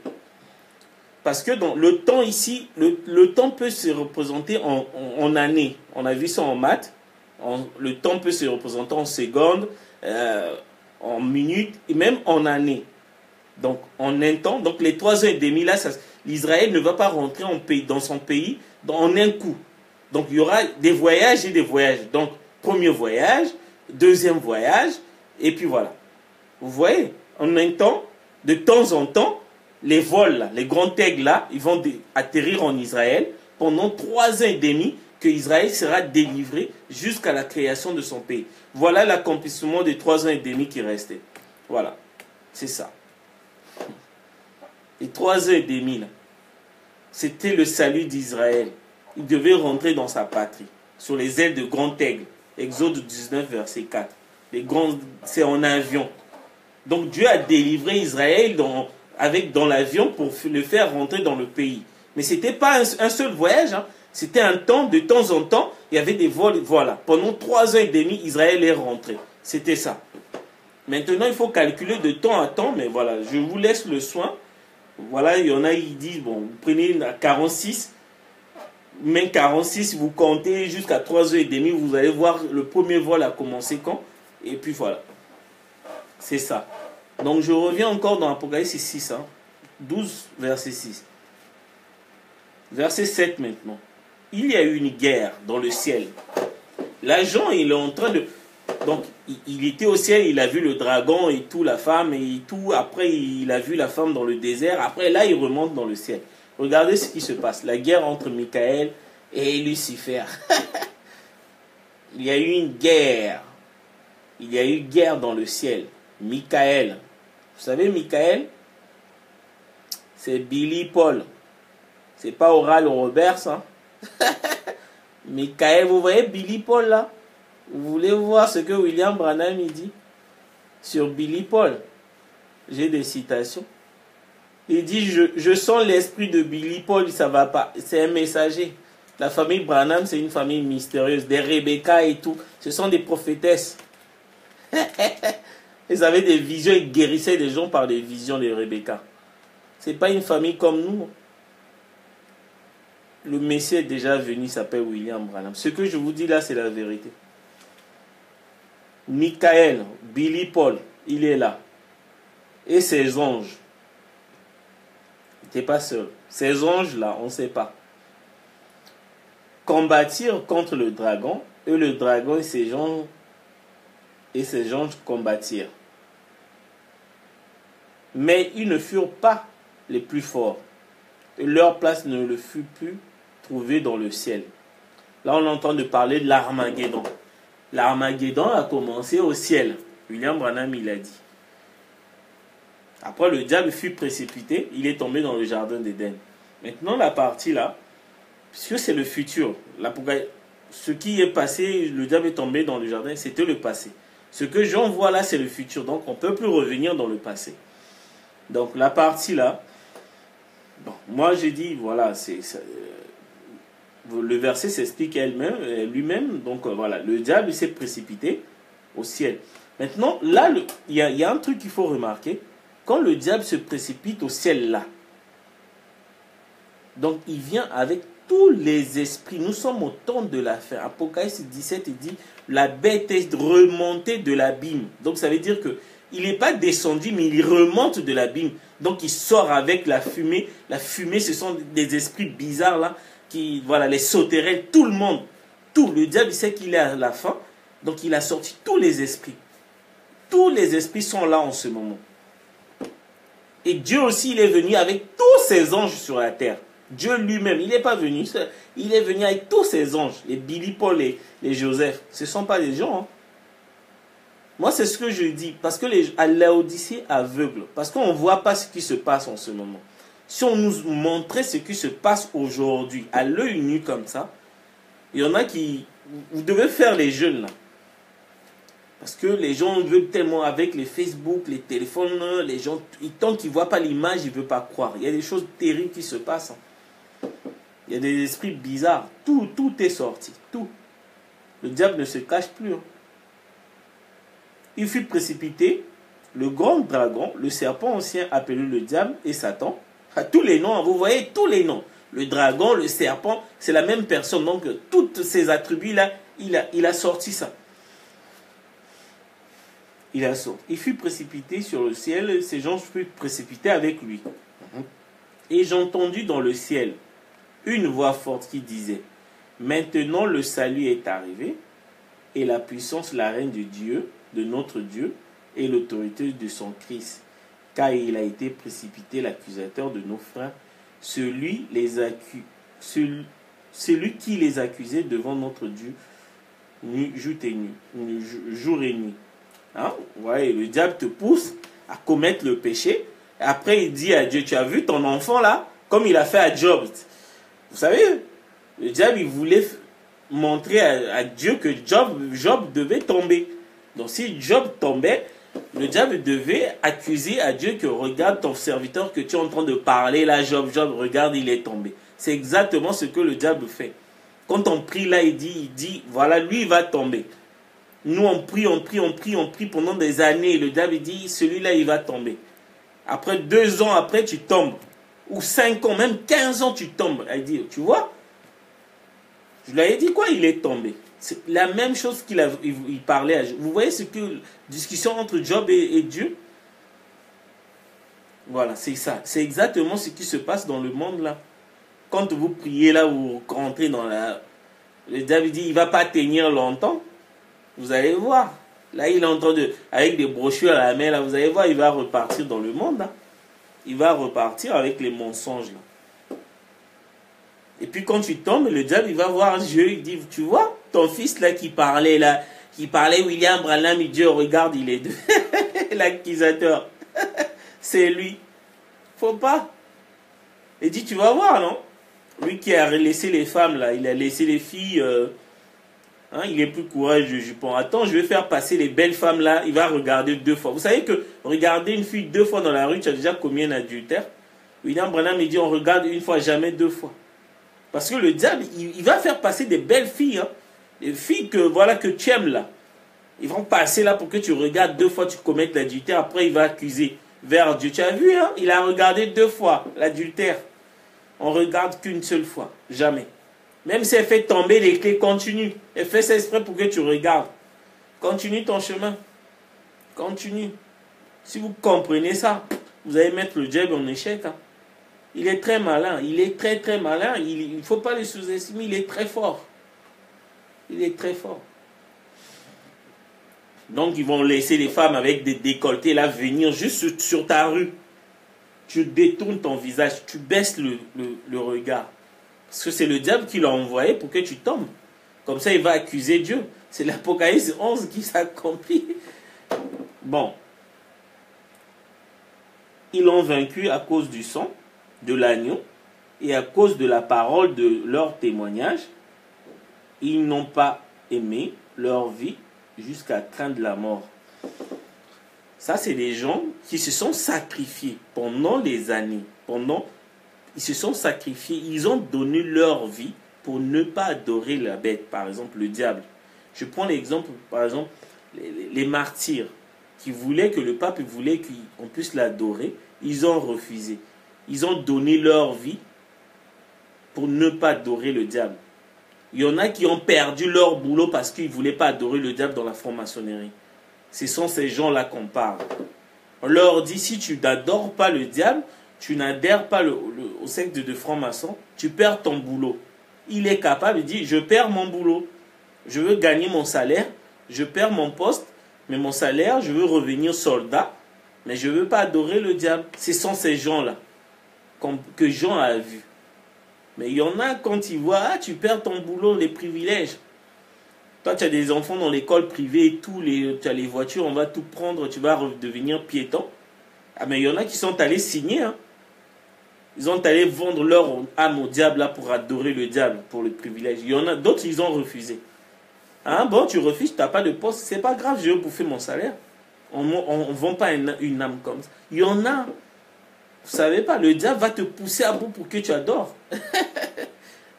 Parce que dans le temps ici, le temps peut se représenter en années. On a vu ça en maths. Le temps peut se représenter en secondes, en minutes et même en années. Donc, en un temps. Donc, les 3 ans et demi, là, l'Israël ne va pas rentrer dans son pays en un coup. Donc, il y aura des voyages et des voyages. Donc, premier voyage, deuxième voyage, et puis voilà. Vous voyez, en un temps, de temps en temps, les vols, là, les grands aigles là, ils vont atterrir en Israël pendant 3 ans et demi que Israël sera délivré jusqu'à la création de son pays. Voilà l'accomplissement des 3 ans et demi qui restaient. Voilà, c'est ça. Les 3 ans et demi là, c'était le salut d'Israël. Il devait rentrer dans sa patrie, sur les ailes de grands aigles. Exode 19, verset 4. C'est en avion. Donc Dieu a délivré Israël dans l'avion pour le faire rentrer dans le pays. Mais ce n'était pas un seul voyage. Hein. C'était un temps, de temps en temps, il y avait des vols. Voilà. Pendant 3 ans et demi, Israël est rentré. C'était ça. Maintenant, il faut calculer de temps à temps. Mais voilà, je vous laisse le soin. Voilà, il y en a, ils disent, bon, vous prenez 46. Même 46, vous comptez jusqu'à 3 ans et demi. Vous allez voir le premier vol a commencé quand. Et puis voilà. C'est ça. Donc je reviens encore dans Apocalypse 6, hein, 12, verset 6. Verset 7 maintenant. Il y a eu une guerre dans le ciel. L'agent, il est en train de... Donc, il était au ciel, il a vu le dragon et tout, la femme et tout. Après, il a vu la femme dans le désert. Après, là, il remonte dans le ciel. Regardez ce qui se passe. La guerre entre Michael et Lucifer. Il y a eu une guerre. Il y a eu guerre dans le ciel. Michael. Vous savez, Michael, c'est Billy Paul. C'est pas Oral Roberts. Hein? Michael, vous voyez Billy Paul là? Vous voulez voir ce que William Branham il dit sur Billy Paul? J'ai des citations. Il dit, je sens l'esprit de Billy Paul, ça va pas. C'est un messager. La famille Branham, c'est une famille mystérieuse. Des Rebecca et tout. Ce sont des prophétesses. Ils avaient des visions, ils guérissaient des gens par des visions de Rebecca. Ce n'est pas une famille comme nous. Le Messie est déjà venu, il s'appelle William Branham. Ce que je vous dis là, c'est la vérité. Michael, Billy Paul, il est là. Et ses anges. Il n'était pas seul. Ces anges-là, on ne sait pas. Combattirent contre le dragon, et le dragon et ses anges combattirent. Mais ils ne furent pas les plus forts. Et leur place ne le fut plus trouvée dans le ciel. Là, on entend de parler de l'Armageddon. L'Armageddon a commencé au ciel. William Branham, il a dit. Après, le diable fut précipité. Il est tombé dans le jardin d'Éden. Maintenant, la partie là, puisque c'est le futur, ce qui est passé, le diable est tombé dans le jardin, c'était le passé. Ce que Jean voit là, c'est le futur. Donc, on ne peut plus revenir dans le passé. Donc, la partie là, bon, moi j'ai dit, voilà, le verset s'explique lui-même. Donc, voilà, le diable s'est précipité au ciel. Maintenant, là, il y a un truc qu'il faut remarquer. Quand le diable se précipite au ciel là, donc il vient avec tous les esprits, nous sommes au temps de la fin. Apocalypse 17, il dit, la bête est remontée de l'abîme. Donc ça veut dire que il n'est pas descendu, mais il remonte de l'abîme. Donc il sort avec la fumée. La fumée, ce sont des esprits bizarres là, qui, voilà, les sauterelles, tout le monde. Tout, le diable, il sait qu'il est à la fin. Donc il a sorti tous les esprits. Tous les esprits sont là en ce moment. Et Dieu aussi, il est venu avec tous ses anges sur la terre. Dieu lui-même, il n'est pas venu seul. Il est venu avec tous ses anges. Les Billy Paul, les Joseph. Ce ne sont pas des gens. Hein. Moi, c'est ce que je dis. Parce que à Laodicée aveugle. Parce qu'on ne voit pas ce qui se passe en ce moment. Si on nous montrait ce qui se passe aujourd'hui, à l'œil nu comme ça, il y en a qui... Vous devez faire les jeunes là. Parce que les gens veulent tellement avec les Facebook, les téléphones, les gens, tant qu'ils ne voient pas l'image, ils ne veulent pas croire. Il y a des choses terribles qui se passent. Hein. Il y a des esprits bizarres. Tout est sorti. Tout. Le diable ne se cache plus. Hein. Il fut précipité, le grand dragon, le serpent ancien appelé le diable et Satan. À tous les noms, vous voyez tous les noms. Le dragon, le serpent, c'est la même personne. Donc, tous ces attributs-là, il a sorti ça. Il fut précipité sur le ciel, ces gens furent précipités avec lui. Et j'ai entendu dans le ciel une voix forte qui disait, maintenant le salut est arrivé, et la puissance, la reine de Dieu, de notre Dieu, et l'autorité de son Christ, car il a été précipité l'accusateur de nos frères, celui qui les accusait devant notre Dieu, jour et nuit. Hein? Ouais, le diable te pousse à commettre le péché. Et après, il dit à Dieu, tu as vu ton enfant là, comme il a fait à Job. Vous savez, le diable, il voulait montrer à Dieu que Job devait tomber. Donc si Job tombait, le diable devait accuser à Dieu que regarde ton serviteur que tu es en train de parler là, Job, regarde, il est tombé. C'est exactement ce que le diable fait. Quand on prie là, il dit, voilà, lui, il va tomber. Nous, on prie pendant des années. Le diable dit, celui-là, il va tomber. Après 2 ans, après, tu tombes. Ou 5 ans, même 15 ans, tu tombes. Elle dit, tu vois, je lui ai dit quoi, il est tombé. C'est la même chose il parlait à Job. Vous voyez ce que discussion entre Job et Dieu? Voilà, c'est ça. C'est exactement ce qui se passe dans le monde là. Quand vous priez là, vous rentrez dans la... Le diable dit, il ne va pas tenir longtemps. Vous allez voir. Là, il est en train de... Avec des brochures à la main, là, vous allez voir, il va repartir dans le monde. Là. Il va repartir avec les mensonges. Là. Et puis quand tu tombes, le diable, il va voir Dieu. Il dit, tu vois, ton fils là, qui parlait William Branham, il dit, regarde, il est l'accusateur. C'est lui. Faut pas. Il dit, tu vas voir, non? Lui qui a laissé les femmes, là, il a laissé les filles... Hein, il est plus courageux, je pense. Attends, je vais faire passer les belles femmes là. Il va regarder 2 fois. Vous savez que regarder une fille 2 fois dans la rue, tu as déjà commis un adultère. William Branham, il dit on regarde 1 fois, jamais 2 fois. Parce que le diable, il va faire passer des belles filles. Hein, des filles que tu aimes là. Ils vont passer là pour que tu regardes 2 fois, tu commettes l'adultère. Après, il va accuser vers Dieu. Tu as vu, hein, il a regardé 2 fois l'adultère. On regarde qu'une seule fois. Jamais. Même si elle fait tomber les clés, continue. Elle fait ça exprès pour que tu regardes. Continue ton chemin. Continue. Si vous comprenez ça, vous allez mettre le diable en échec. Hein. Il est très malin. Il est très très malin. Il ne faut pas le sous-estimer. Il est très fort. Il est très fort. Donc ils vont laisser les femmes avec des décolletés là venir juste sur ta rue. Tu détournes ton visage. Tu baisses le regard. Parce que c'est le diable qui l'a envoyé pour que tu tombes. Comme ça, il va accuser Dieu. C'est l'Apocalypse 11 qui s'accomplit. Bon. Ils l'ont vaincu à cause du sang de l'agneau et à cause de la parole de leur témoignage. Ils n'ont pas aimé leur vie jusqu'à craindre la mort. Ça, c'est des gens qui se sont sacrifiés pendant des années. Ils se sont sacrifiés, ils ont donné leur vie pour ne pas adorer la bête, par exemple le diable. Je prends l'exemple, par exemple, les martyrs qui voulaient que le pape voulait qu'on puisse l'adorer, ils ont refusé. Ils ont donné leur vie pour ne pas adorer le diable. Il y en a qui ont perdu leur boulot parce qu'ils ne voulaient pas adorer le diable dans la franc-maçonnerie. Ce sont ces gens-là qu'on parle. On leur dit, si tu n'adores pas le diable, tu n'adhères pas au secte de franc-maçon, tu perds ton boulot. Il est capable, il dit, je perds mon boulot. Je veux gagner mon salaire, je perds mon poste, mais mon salaire, je veux revenir soldat, mais je ne veux pas adorer le diable. Ce sont ces gens-là que Jean a vus. Mais il y en a, quand ils voient, ah, tu perds ton boulot, les privilèges. Toi, tu as des enfants dans l'école privée, tu as les voitures, on va tout prendre, tu vas devenir piéton. Ah, mais il y en a qui sont allés signer. Hein. Ils ont allé vendre leur âme au diable là, pour adorer le diable, pour le privilège. Il y en a d'autres, ils ont refusé. Ah, bon, tu refuses, tu n'as pas de poste, c'est pas grave, je vais bouffer mon salaire. On ne vend pas une âme comme ça. Il y en a. Vous savez pas, le diable va te pousser à bout pour que tu adores.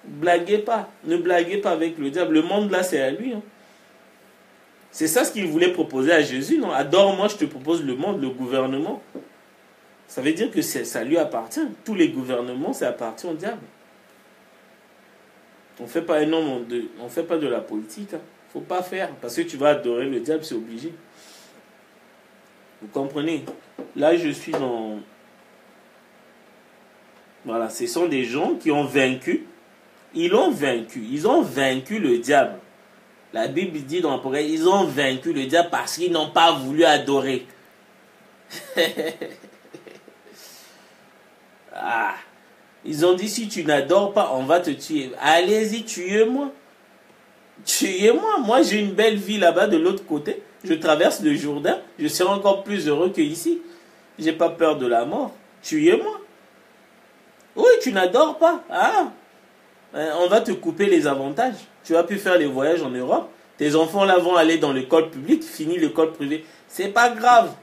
Blaguez pas. Ne blaguez pas avec le diable. Le monde là, c'est à lui. Hein. C'est ça ce qu'il voulait proposer à Jésus. Non, adore-moi, je te propose le monde, le gouvernement. Ça veut dire que ça lui appartient. Tous les gouvernements, ça appartient au diable. On ne fait pas on fait pas de la politique. Hein. Faut pas faire. Parce que tu vas adorer le diable, c'est obligé. Vous comprenez? Là, je suis dans... Voilà, ce sont des gens qui ont vaincu. Ils l'ont vaincu. Ils ont vaincu le diable. La Bible dit dans l'Apocalypse, ils ont vaincu le diable parce qu'ils n'ont pas voulu adorer. Ah, ils ont dit, si tu n'adores pas, on va te tuer. Allez-y, tuez-moi. Tuez-moi. Moi, j'ai une belle vie là-bas de l'autre côté. Je traverse le Jourdain. Je serai encore plus heureux qu'ici. Je n'ai pas peur de la mort. Tuez-moi. Oui, tu n'adores pas. Ah, on va te couper les avantages. Tu vas plus faire les voyages en Europe. Tes enfants là vont aller dans l'école publique, fini l'école privée. C'est pas grave.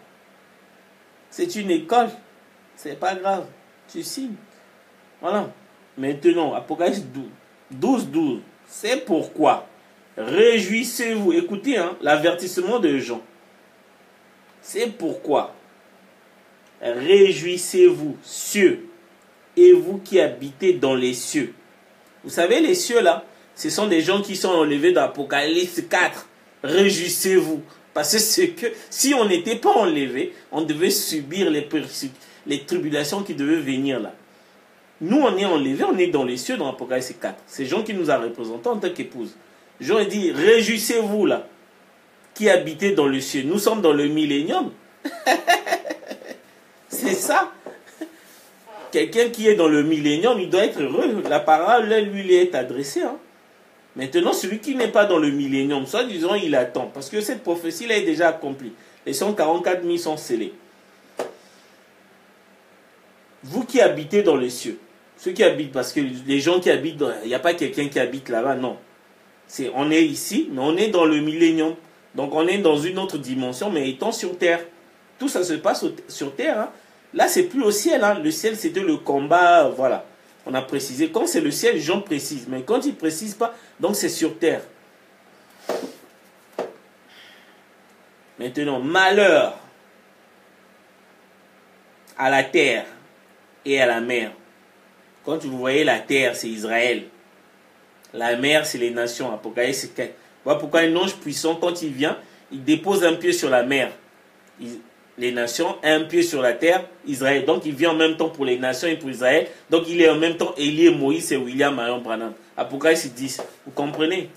C'est une école. C'est pas grave. Tu signes. Voilà. Maintenant, Apocalypse 12. C'est pourquoi. Réjouissez-vous. Écoutez, hein, l'avertissement de Jean. C'est pourquoi. Réjouissez-vous, cieux, et vous qui habitez dans les cieux. Vous savez, les cieux là, ce sont des gens qui sont enlevés dans Apocalypse 4. Réjouissez-vous. Parce que c'est que si on n'était pas enlevé, on devait subir les tribulations qui devaient venir là. Nous, on est enlevés, on est dans les cieux dans Apocalypse 4. C'est Jean qui nous a représentés en tant qu'épouse. Jean a dit, réjouissez-vous là, qui habitez dans le ciel. Nous sommes dans le millénium. C'est ça. Quelqu'un qui est dans le millénium, il doit être heureux. La parole, lui est adressée. Hein. Maintenant, celui qui n'est pas dans le millénium, soit disons, il attend. Parce que cette prophétie-là est déjà accomplie. Les 144 000 sont scellés. Vous qui habitez dans les cieux, ceux qui habitent, parce que les gens qui habitent, il n'y a pas quelqu'un qui habite là-bas, non. On est ici, mais on est dans le millénium. Donc on est dans une autre dimension, mais étant sur terre. Tout ça se passe sur terre. Hein. Là, c'est plus au ciel. Hein. Le ciel, c'était le combat. Voilà. On a précisé. Quand c'est le ciel, Jean précise. Mais quand il ne précise pas, donc c'est sur terre. Maintenant, malheur à la terre et à la mer. Quand vous voyez la terre, c'est Israël. La mer, c'est les nations. Apocalypse 4. Voilà pourquoi un ange puissant, quand il vient, il dépose un pied sur la mer. Les nations, un pied sur la terre, Israël. Donc il vient en même temps pour les nations et pour Israël. Donc il est en même temps Élie, Moïse et William Marion Branham. Apocalypse 10. Vous comprenez?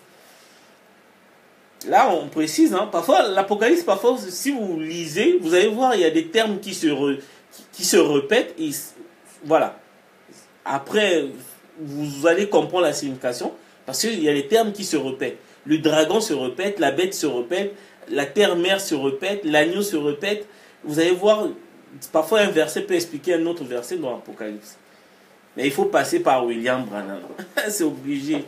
Là, on précise. Hein, parfois, l'Apocalypse, parfois, si vous lisez, vous allez voir, il y a des termes qui se répètent. Et, voilà. Après, vous allez comprendre la signification. Parce qu'il y a des termes qui se répètent. Le dragon se répète, la bête se répète, la terre-mère se répète, l'agneau se répète. Vous allez voir, parfois un verset peut expliquer un autre verset dans l'Apocalypse. Mais il faut passer par William Branham. C'est obligé.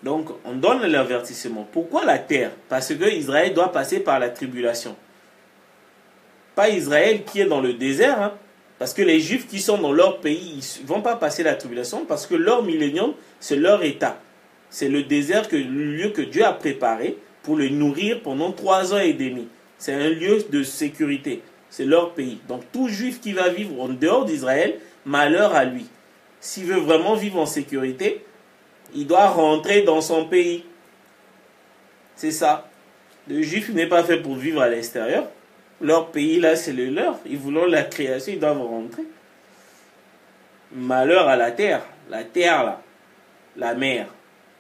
Donc, on donne l'avertissement. Pourquoi la terre? Parce que Israël doit passer par la tribulation. Pas Israël qui est dans le désert, hein. Parce que les Juifs qui sont dans leur pays, ils ne vont pas passer la tribulation parce que leur millénium, c'est leur état. C'est le désert, le lieu que Dieu a préparé pour les nourrir pendant 3 ans et demi. C'est un lieu de sécurité. C'est leur pays. Donc tout Juif qui va vivre en dehors d'Israël malheur à lui. S'il veut vraiment vivre en sécurité, il doit rentrer dans son pays. C'est ça. Le juif n'est pas fait pour vivre à l'extérieur. Leur pays, là, c'est le leur. Ils voulaient la création, ils doivent rentrer. Malheur à la terre, là, la mer.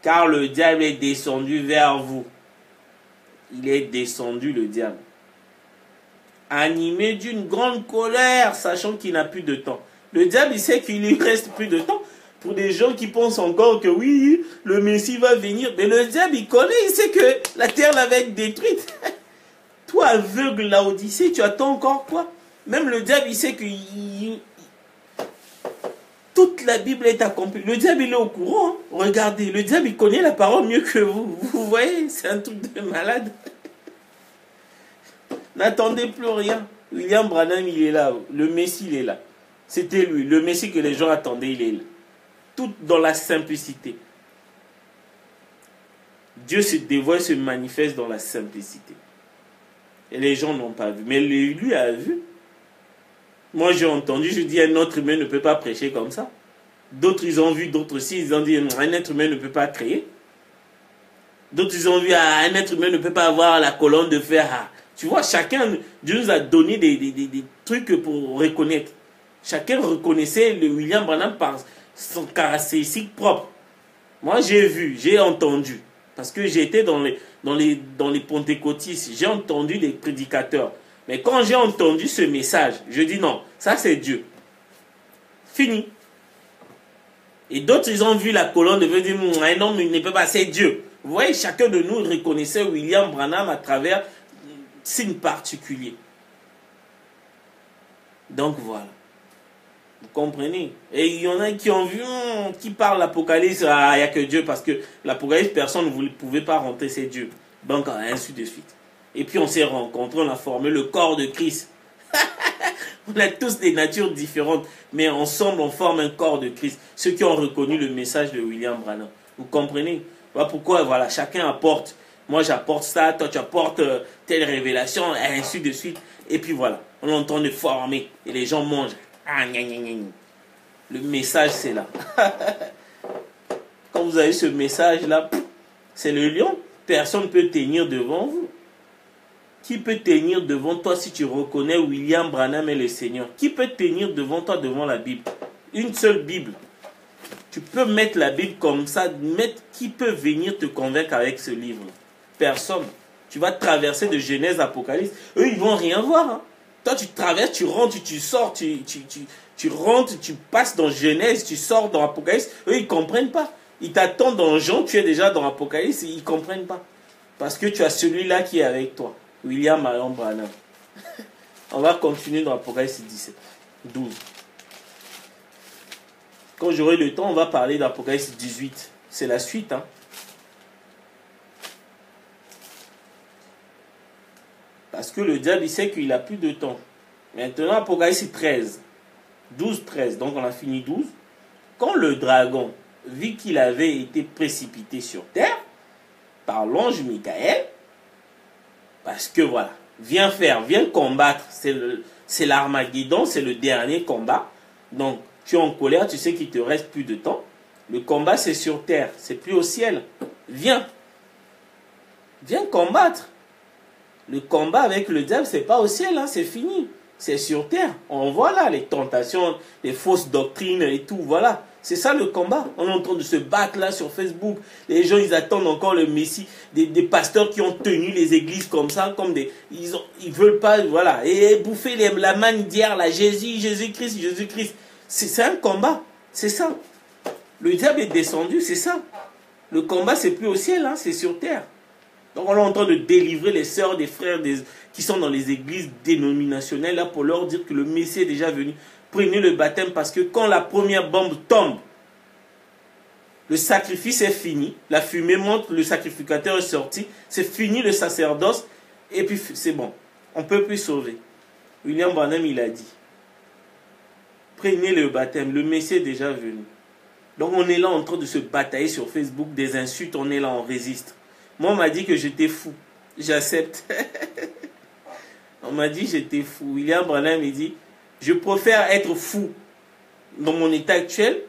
Car le diable est descendu vers vous. Il est descendu, le diable. Animé d'une grande colère, sachant qu'il n'a plus de temps. Le diable, il sait qu'il lui reste plus de temps. Pour des gens qui pensent encore que oui, le Messie va venir. Mais le diable, il connaît, il sait que la terre va être détruite. Toi, aveugle, Laodicée, tu attends encore quoi? Même le diable, il sait que toute la Bible est accomplie. Le diable, il est au courant. Hein. Regardez, le diable, il connaît la parole mieux que vous. Vous voyez, c'est un truc de malade. N'attendez plus rien. William Branham, il est là. Le Messie, il est là. C'était lui. Le Messie que les gens attendaient, il est là. Tout dans la simplicité. Dieu se dévoile, se manifeste dans la simplicité. Et les gens n'ont pas vu. Mais lui a vu. Moi, j'ai entendu, je dis, un autre humain ne peut pas prêcher comme ça. D'autres, ils ont vu, d'autres aussi, ils ont dit, un être humain ne peut pas créer. D'autres, ils ont vu, un être humain ne peut pas avoir la colonne de fer. Ah. Tu vois, chacun, Dieu nous a donné des trucs pour reconnaître. Chacun reconnaissait le William Branham par son caractéristique propre. Moi, j'ai vu, j'ai entendu. Parce que j'étais dans les pentecôtistes. J'ai entendu des prédicateurs. Mais quand j'ai entendu ce message, je dis non, ça c'est Dieu. Fini. Et d'autres, ils ont vu la colonne de feu, dire, un homme, il ne peut pas, c'est Dieu. Vous voyez, chacun de nous reconnaissait William Branham à travers signes particuliers. Donc voilà. Vous comprenez? Et il y en a qui ont vu, qui parlent l'Apocalypse, il n'y a que Dieu, parce que l'Apocalypse, personne ne pouvait pas rentrer, c'est Dieu. Donc, ainsi de suite. Et puis on s'est rencontrés, on a formé le corps de Christ. On a tous des natures différentes, mais ensemble on forme un corps de Christ. Ceux qui ont reconnu le message de William Branham. Vous comprenez? Voilà pourquoi, voilà, chacun apporte. Moi j'apporte ça, toi tu apportes telle révélation, et ainsi de suite. Et puis voilà, on est en train de former. Et les gens mangent. Ah, gna, gna, gna. Le message c'est là. Quand vous avez ce message là, c'est le lion. Personne ne peut tenir devant vous. Qui peut tenir devant toi si tu reconnais William Branham est le Seigneur? Qui peut tenir devant toi devant la Bible? Une seule Bible. Tu peux mettre la Bible comme ça. Qui peut venir te convaincre avec ce livre? Personne. Tu vas traverser de Genèse à Apocalypse. Eux, ils ne vont rien voir. Hein. Toi, tu traverses, tu rentres, tu sors, tu rentres, tu passes dans Genèse, tu sors dans Apocalypse. Eux, ils ne comprennent pas. Ils t'attendent dans Jean, tu es déjà dans Apocalypse, ils ne comprennent pas. Parce que tu as celui-là qui est avec toi. William Branham. On va continuer dans Apocalypse 17, 12. Quand j'aurai le temps, on va parler d'Apocalypse 18. C'est la suite. Hein. Parce que le diable, il sait qu'il n'a plus de temps. Maintenant, Apocalypse 13. 12, 13. Donc, on a fini 12. Quand le dragon vit qu'il avait été précipité sur terre par l'ange Michael, parce que voilà, viens combattre, c'est l'Armageddon, c'est le dernier combat. Donc, tu es en colère, tu sais qu'il te reste plus de temps. Le combat, c'est sur terre, c'est plus au ciel. Viens combattre. Le combat avec le diable, c'est pas au ciel, hein, c'est fini. C'est sur terre. On voit là les tentations, les fausses doctrines et tout, voilà. C'est ça le combat. On est en train de se battre là sur Facebook. Les gens, ils attendent encore le Messie. Des pasteurs qui ont tenu les églises comme ça, comme des... Ils veulent pas, voilà. Et bouffer la manne d'hier, là, Jésus-Christ. C'est un combat. C'est ça. Le diable est descendu, c'est ça. Le combat, c'est plus au ciel, hein, c'est sur terre. Donc on est en train de délivrer les sœurs, des frères qui sont dans les églises dénominationnelles là, pour leur dire que le Messie est déjà venu. Prenez le baptême parce que quand la première bombe tombe, le sacrifice est fini, la fumée monte, le sacrificateur est sorti, c'est fini le sacerdoce, et puis c'est bon, on ne peut plus sauver. William Branham, il a dit, prenez le baptême, le Messie est déjà venu. Donc on est là en train de se batailler sur Facebook, des insultes, on est là, on résiste. Moi, on m'a dit que j'étais fou, j'accepte. On m'a dit que j'étais fou. William Branham, il dit, je préfère être fou dans mon état actuel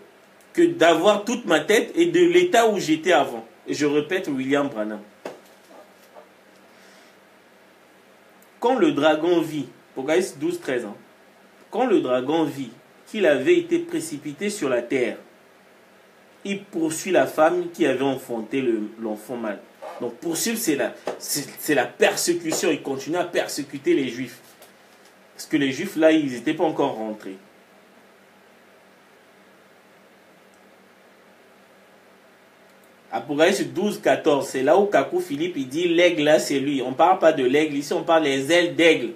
que d'avoir toute ma tête et de l'état où j'étais avant. Et je répète William Branham. Quand le dragon vit, Apocalypse 12, 13 ans, quand le dragon vit qu'il avait été précipité sur la terre, il poursuit la femme qui avait enfanté l'enfant mâle. Donc poursuivre, c'est la persécution. Il continue à persécuter les Juifs. Parce que les Juifs, là, ils n'étaient pas encore rentrés. Apocalypse 12, 14, c'est là où Kakou Philippe, il dit l'aigle là, c'est lui. On ne parle pas de l'aigle, ici on parle des ailes d'aigle.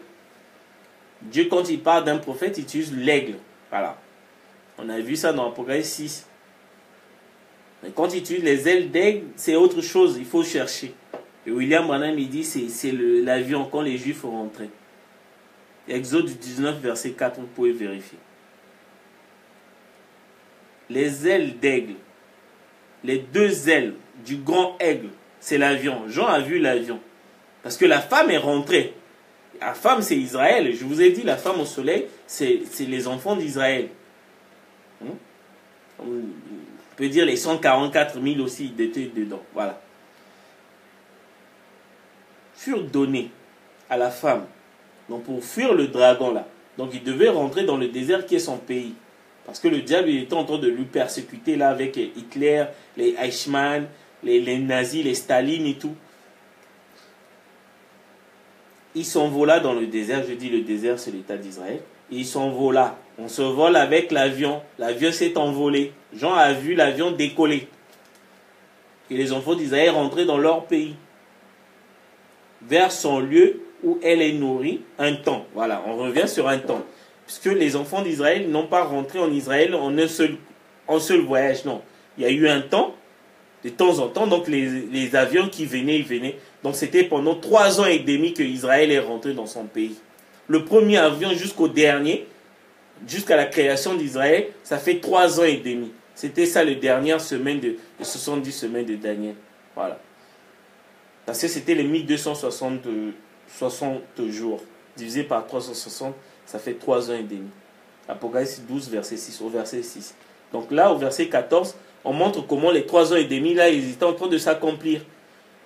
Dieu, quand il parle d'un prophète, il utilise l'aigle. Voilà. On a vu ça dans Apocalypse 6. Mais quand il utilise les ailes d'aigle, c'est autre chose, il faut chercher. Et William Branham, il dit, c'est l'avion quand les Juifs sont rentrés. Exode 19, verset 4, vous pouvez vérifier. Les ailes d'aigle, les deux ailes du grand aigle, c'est l'avion. Jean a vu l'avion. Parce que la femme est rentrée. La femme, c'est Israël. Je vous ai dit, la femme au soleil, c'est les enfants d'Israël. On peut dire les 144 000 aussi étaient dedans. Voilà. Furent donnés à la femme. Donc pour fuir le dragon là. Donc il devait rentrer dans le désert qui est son pays. Parce que le diable il était en train de lui persécuter là avec Hitler, les Eichmann, les nazis, les Staline et tout. Il s'envola dans le désert. Je dis le désert c'est l'état d'Israël. Il s'envola. On se vole avec l'avion. L'avion s'est envolé. Jean a vu l'avion décoller. Et les enfants d'Israël rentraient dans leur pays. Vers son lieu où elle est nourrie un temps. Voilà, on revient sur un temps. Puisque les enfants d'Israël n'ont pas rentré en Israël en un seul voyage. Non, il y a eu un temps, de temps en temps, donc les avions qui venaient, ils venaient. Donc c'était pendant 3 ans et demi que Israël est rentré dans son pays. Le premier avion jusqu'au dernier, jusqu'à la création d'Israël, ça fait 3 ans et demi. C'était ça la dernière semaine de 70 semaines de Daniel. Voilà. Parce que c'était les 1260 jours. Divisé par 360, ça fait 3 ans et demi. Apocalypse 12, verset 6, au verset 6. Donc là, au verset 14, on montre comment les 3 ans et demi, là, ils étaient en train de s'accomplir.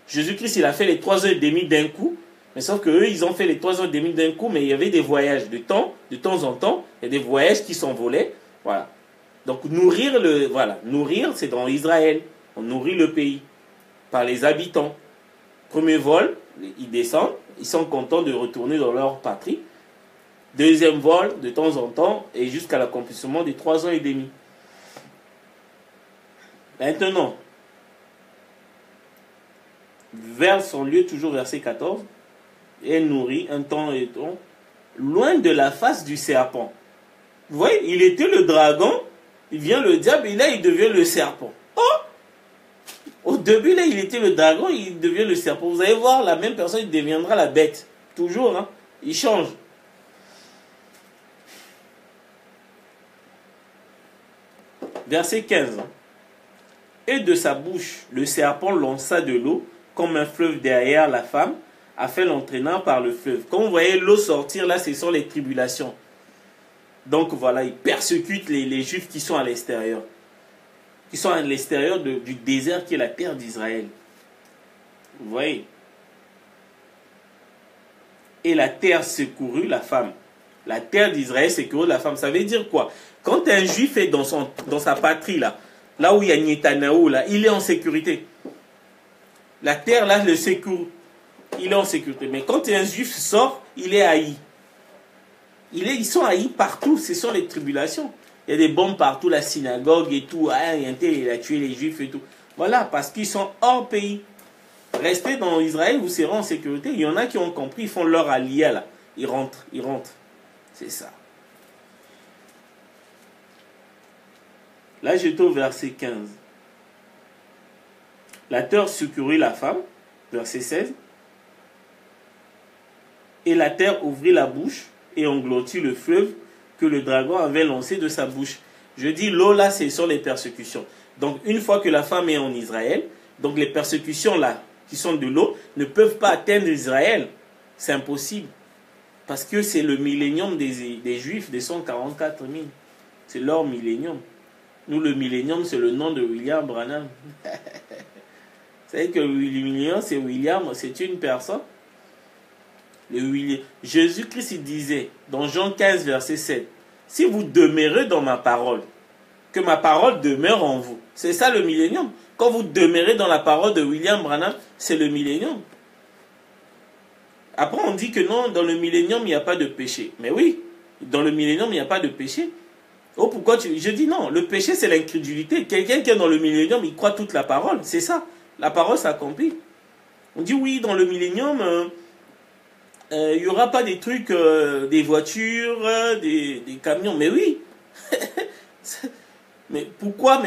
Jésus-Christ, il a fait les 3 ans et demi d'un coup. Mais sauf qu'eux, ils ont fait les 3 ans et demi d'un coup, mais il y avait des voyages de temps en temps. Il y a des voyages qui s'envolaient. Voilà. Donc nourrir, c'est dans Israël. On nourrit le pays par les habitants. Premier vol, ils descendent, ils sont contents de retourner dans leur patrie. Deuxième vol, de temps en temps, et jusqu'à l'accomplissement des 3 ans et demi. Maintenant, vers son lieu, toujours verset 14, et nourrit un temps et temps, loin de la face du serpent. Vous voyez, il était le dragon, il vient le diable, et là il devient le serpent. Oh! Au début, là, il était le dragon, il devient le serpent. Vous allez voir, la même personne, il deviendra la bête. Toujours, hein. Il change. Verset 15. Et de sa bouche, le serpent lança de l'eau, comme un fleuve derrière la femme, afin l'entraînant par le fleuve. Quand vous voyez l'eau sortir, là, ce sont les tribulations. Donc, voilà, il persécute les Juifs qui sont à l'extérieur. Qui sont à l'extérieur du désert qui est la terre d'Israël. Vous voyez? Et la terre secourut la femme. La terre d'Israël secourut la femme. Ça veut dire quoi? Quand un juif est dans sa patrie, là où il y a Netanyahou, là, il est en sécurité. La terre, là, le secours. Il est en sécurité. Mais quand un juif sort, il est haï. Ils sont haïs partout. Ce sont les tribulations. Il y a des bombes partout, la synagogue et tout. Ah, il a tué les juifs et tout. Voilà, parce qu'ils sont hors pays. Restez dans Israël, vous serez en sécurité. Il y en a qui ont compris, ils font leur aliyah là. Ils rentrent. C'est ça. Là, j'étais au verset 15. La terre secourut la femme, verset 16. Et la terre ouvrit la bouche et engloutit le fleuve que le dragon avait lancé de sa bouche. Je dis, l'eau là, ce sont les persécutions. Donc, une fois que la femme est en Israël, donc les persécutions là, qui sont de l'eau, ne peuvent pas atteindre Israël. C'est impossible. Parce que c'est le millénium des Juifs, des 144 000. C'est leur millénium. Nous, le millénium, c'est le nom de William Branham. Vous savez que le millénium, c'est William, c'est une personne. Jésus-Christ, il disait, dans Jean 15, verset 7, « Si vous demeurez dans ma parole, que ma parole demeure en vous. » C'est ça le millénium. Quand vous demeurez dans la parole de William Branham, c'est le millénium. Après, on dit que non, dans le millénium, il n'y a pas de péché. Mais oui, dans le millénium, il n'y a pas de péché. Oh, pourquoi je dis non, le péché, c'est l'incrédulité. Quelqu'un qui est dans le millénium, il croit toute la parole. C'est ça. La parole s'accomplit. On dit oui, dans le millénium, il n'y aura pas des trucs, des voitures, des camions. Mais oui. Mais pourquoi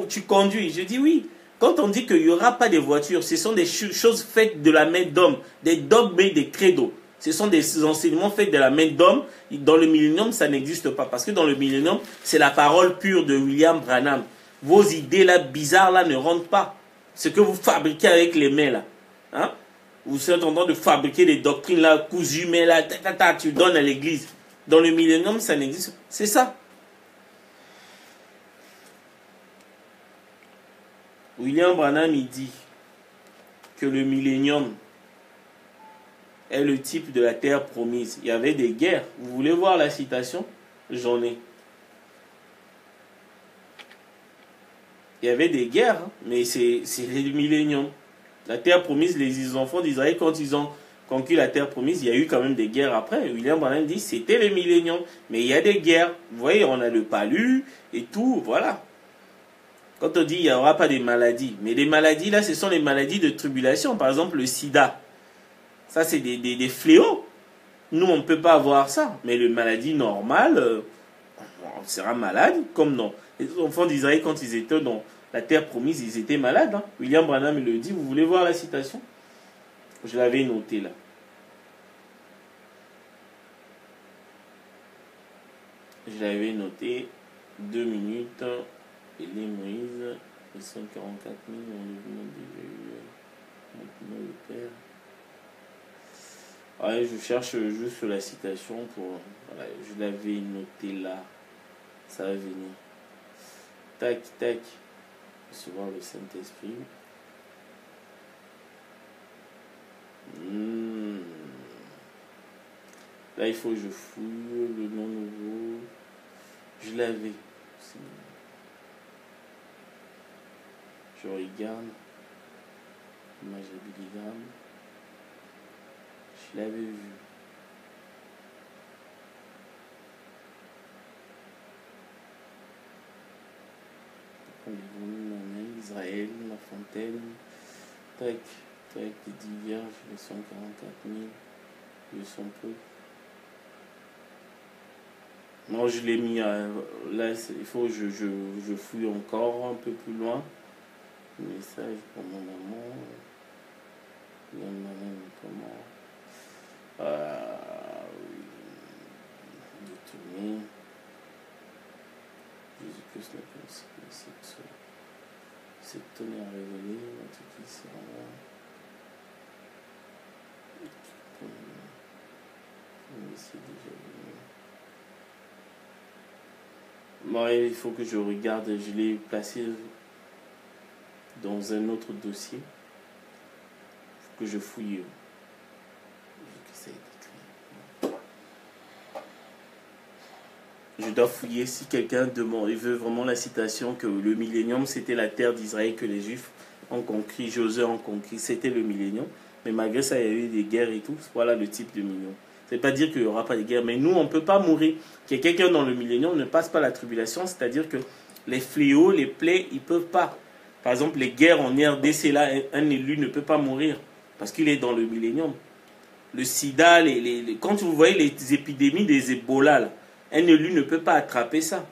tu conduis? Je dis oui. Quand on dit qu'il n'y aura pas de voitures, ce sont des choses faites de la main d'homme, des dogmes et des credos. Ce sont des enseignements faits de la main d'homme. Dans le millénium, ça n'existe pas. Parce que dans le millénium, c'est la parole pure de William Branham. Vos idées là, bizarres là, ne rentrent pas. Ce que vous fabriquez avec les mains là. Hein? Vous êtes en train de fabriquer des doctrines là, cousues, mais là, tu donnes à l'église. Dans le millénium, ça n'existe pas. C'est ça. William Branham, il dit que le millénium est le type de la terre promise. Il y avait des guerres. Vous voulez voir la citation? J'en ai. Il y avait des guerres, hein, mais c'est le millénium. La terre promise, les enfants d'Israël, quand ils ont conquis la terre promise, il y a eu quand même des guerres après. William Branham dit c'était le millénium, mais il y a des guerres. Vous voyez, on a le palu et tout, voilà. Quand on dit il n'y aura pas de maladies, mais les maladies là, ce sont les maladies de tribulation. Par exemple, le sida. Ça, c'est des fléaux. Nous, on ne peut pas avoir ça. Mais les maladies normales, on sera malade. Comme non. Les enfants d'Israël, quand ils étaient dans la terre promise, ils étaient malades. Hein. William Branham le dit. Vous voulez voir la citation? Je l'avais noté là. Je l'avais noté. 2 minutes. Et les Moïse, les 144 000, on a déjà eu maintenant le Père. Ouais, je cherche juste la citation pour... Voilà, je l'avais noté là. Ça va venir. Tac, tac. Recevoir le Saint-Esprit. Là, il faut que je fouille le nom nouveau. Je l'avais. Je regarde. Image à Billy Graham. Je l'avais vu. Israël, La Fontaine. Tac, tac, les 10 vierges, les 144 000. Le son peu. Non, je l'ai mis à... Là, il faut que je fouille encore un peu plus loin. Message pour mon amour. Comment détourner. Jésus-Christ n'a pas sexuel. Cette tonnerre révélée, notre qui sera là. C'est déjà venu. Bon, il faut que je regarde. Je l'ai placé dans un autre dossier. Il faut que je fouille. Je dois fouiller si quelqu'un demande, il veut vraiment la citation que le millénium c'était la terre d'Israël que les Juifs ont conquis, Josué ont conquis, c'était le millénium. Mais malgré ça, il y a eu des guerres et tout. Voilà le type de millénium. Ça ne veut pas dire qu'il n'y aura pas de guerre, mais nous, on ne peut pas mourir. Quelqu'un dans le millénium ne passe pas la tribulation, c'est-à-dire que les fléaux, les plaies, ils ne peuvent pas. Par exemple, les guerres en RDC, là, un élu ne peut pas mourir parce qu'il est dans le millénium. Le sida, quand vous voyez les épidémies des Ebola, là, un élu ne peut pas attraper ça.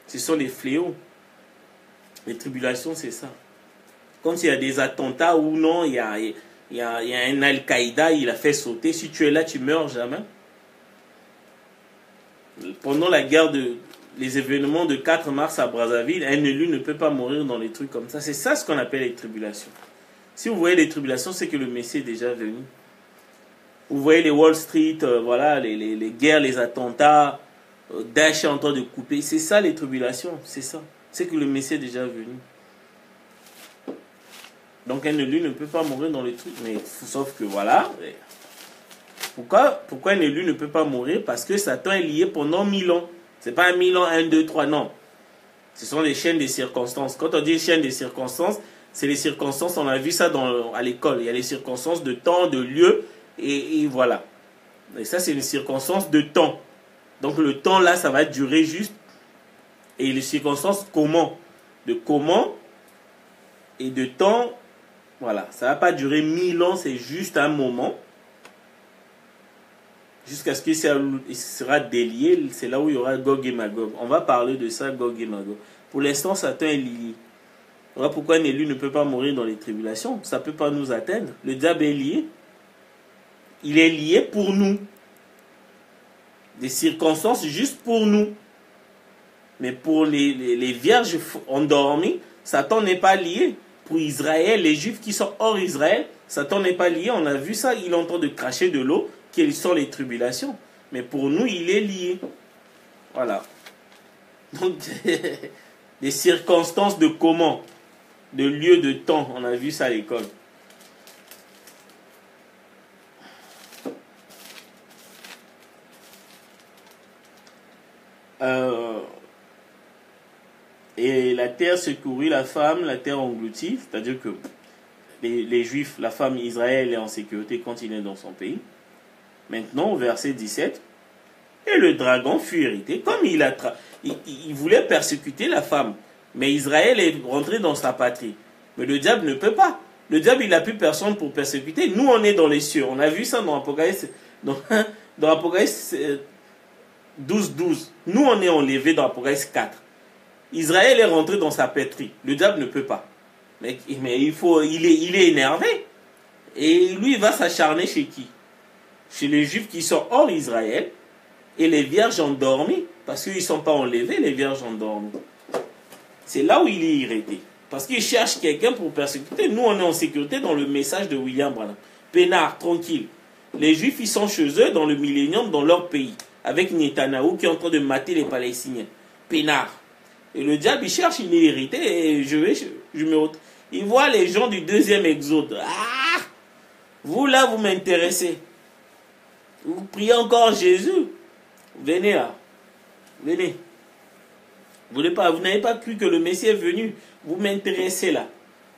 Ce sont les fléaux. Les tribulations, c'est ça. Quand il y a des attentats ou non, il y a un Al-Qaïda, il a fait sauter. Si tu es là, tu meurs jamais. Pendant la guerre les événements de 4 mars à Brazzaville, un élu ne peut pas mourir dans les trucs comme ça. C'est ça ce qu'on appelle les tribulations. Si vous voyez les tribulations, c'est que le Messie est déjà venu. Vous voyez les Wall Street, voilà, les guerres, les attentats. Daesh est en train de couper. C'est ça les tribulations, c'est ça. C'est que le Messie est déjà venu. Donc un élu ne peut pas mourir dans les trucs. Mais sauf que voilà. Pourquoi un élu ne peut pas mourir? Parce que Satan est lié pendant 1000 ans. C'est pas 1000 ans, 1, 2, 3, non. Ce sont les chaînes des circonstances. Quand on dit chaîne des circonstances, c'est les circonstances, on a vu ça à l'école. Il y a les circonstances de temps, de lieu, et voilà. Et ça, c'est une circonstance de temps. Donc le temps là, ça va durer juste. Et les circonstances, comment? De comment et de temps, voilà. Ça ne va pas durer 1000 ans, c'est juste un moment. Jusqu'à ce qu'il sera délié, c'est là où il y aura Gog et Magog. On va parler de ça, Gog et Magog. Pour l'instant, Satan est lié. Voilà pourquoi un élu ne peut pas mourir dans les tribulations. Ça ne peut pas nous atteindre. Le diable est lié. Il est lié pour nous. Des circonstances juste pour nous. Mais pour les vierges endormies, Satan n'est pas lié. Pour Israël, les Juifs qui sont hors Israël, Satan n'est pas lié. On a vu ça, il est en train de cracher de l'eau. Quelles sont les tribulations? Mais pour nous, il est lié. Voilà. Donc, des circonstances de comment? De lieu, de temps. On a vu ça à l'école. Et la terre secourut la femme, la terre engloutit. C'est-à-dire que les Juifs, la femme Israël est en sécurité quand il est dans son pays. Maintenant, au verset 17, et le dragon fut irrité, comme il voulait persécuter la femme. Mais Israël est rentré dans sa patrie. Mais le diable ne peut pas. Le diable, il n'a plus personne pour persécuter. Nous, on est dans les cieux. On a vu ça dans Apocalypse, dans Apocalypse 12. Nous, on est enlevés dans Apocalypse 4. Israël est rentré dans sa patrie. Le diable ne peut pas. Mais il est énervé. Et lui, il va s'acharner chez qui? Chez les Juifs qui sont hors Israël et les vierges endormies, parce qu'ils ne sont pas enlevés, les vierges endormies. C'est là où il est irrité. Parce qu'il cherche quelqu'un pour persécuter. Nous, on est en sécurité dans le message de William Branham. Peinard, tranquille. Les Juifs, ils sont chez eux dans le millénium, dans leur pays, avec Netanyahou qui est en train de mater les Palestiniens. Peinard. Et le diable, il cherche, il est irrité, et il voit les gens du deuxième exode. Ah! Vous, là, vous m'intéressez. Vous priez encore Jésus. Venez là. Venez. Vous n'avez pas cru que le Messie est venu. Vous m'intéressez là.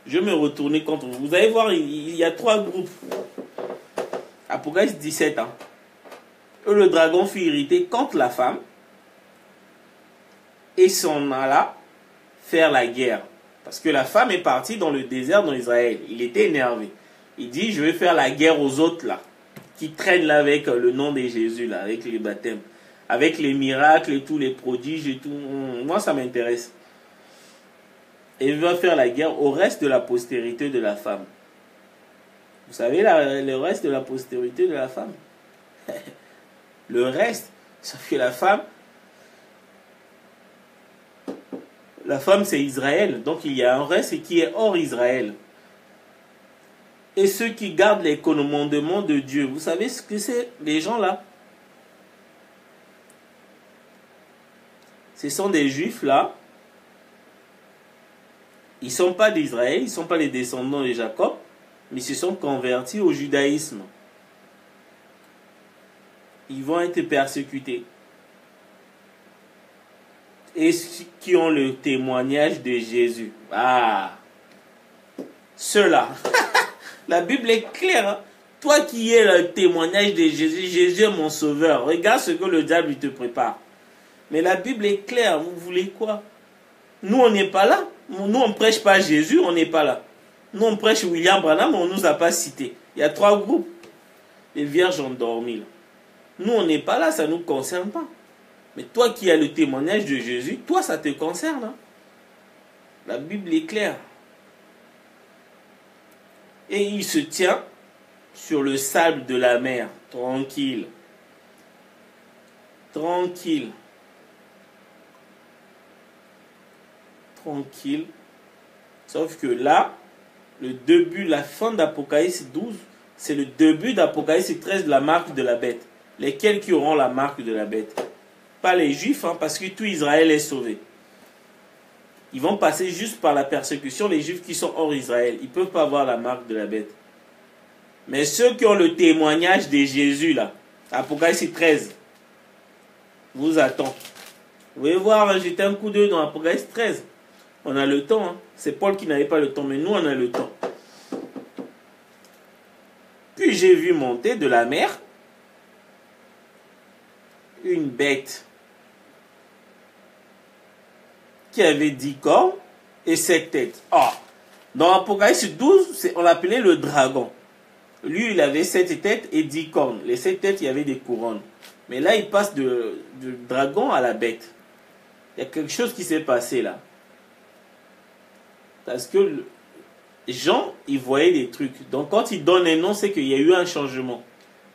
Je vais me retourner contre vous. Vous allez voir, il y a 3 groupes. Apocalypse 17. Le dragon fut irrité contre la femme et s'en alla faire la guerre. Parce que la femme est partie dans le désert dans Israël. Il était énervé. Il dit, je vais faire la guerre aux autres là, qui traînent là avec le nom de Jésus là, avec les baptêmes, avec les miracles et tous les prodiges et tout. Moi, ça m'intéresse. Et il va faire la guerre au reste de la postérité de la femme. Vous savez, le reste de la postérité de la femme. Le reste, sauf que la femme, c'est Israël. Donc il y a un reste qui est hors Israël. Et ceux qui gardent les commandements de Dieu. Vous savez ce que c'est, les gens là? Ce sont des Juifs là. Ils ne sont pas d'Israël, ils ne sont pas les descendants de Jacob, mais ils se sont convertis au judaïsme. Ils vont être persécutés. Et ceux qui ont le témoignage de Jésus. Ah, ceux-là. La Bible est claire. Hein? Toi qui es le témoignage de Jésus, Jésus est mon sauveur. Regarde ce que le diable te prépare. Mais la Bible est claire. Vous voulez quoi? Nous, on n'est pas là. Nous, on ne prêche pas Jésus, on n'est pas là. Nous, on prêche William Branham, on ne nous a pas cité. Il y a 3 groupes. Les vierges endormies. Là. Nous, on n'est pas là, ça ne nous concerne pas. Mais toi qui as le témoignage de Jésus, toi, ça te concerne. Hein? La Bible est claire. Et il se tient sur le sable de la mer, tranquille. Tranquille. Tranquille. Sauf que là, le début, la fin d'Apocalypse 12, c'est le début d'Apocalypse 13 de la marque de la bête. Lesquels qui auront la marque de la bête? pas les Juifs, hein, parce que tout Israël est sauvé. Ils vont passer juste par la persécution, les Juifs qui sont hors Israël. Ils ne peuvent pas avoir la marque de la bête. Mais ceux qui ont le témoignage de Jésus, là, Apocalypse 13, vous attend. Vous pouvez voir, hein, jeter un coup d'œil dans Apocalypse 13. On a le temps. Hein. C'est Paul qui n'avait pas le temps, mais nous, on a le temps. Puis j'ai vu monter de la mer une bête qui avait 10 cornes et 7 têtes. Ah, dans Apocalypse 12, on l'appelait le dragon. Lui, il avait 7 têtes et 10 cornes. Les 7 têtes, il y avait des couronnes. Mais là, il passe du dragon à la bête. Il y a quelque chose qui s'est passé là. Parce que Jean, il voyait des trucs. Donc, quand il donne un nom, c'est qu'il y a eu un changement.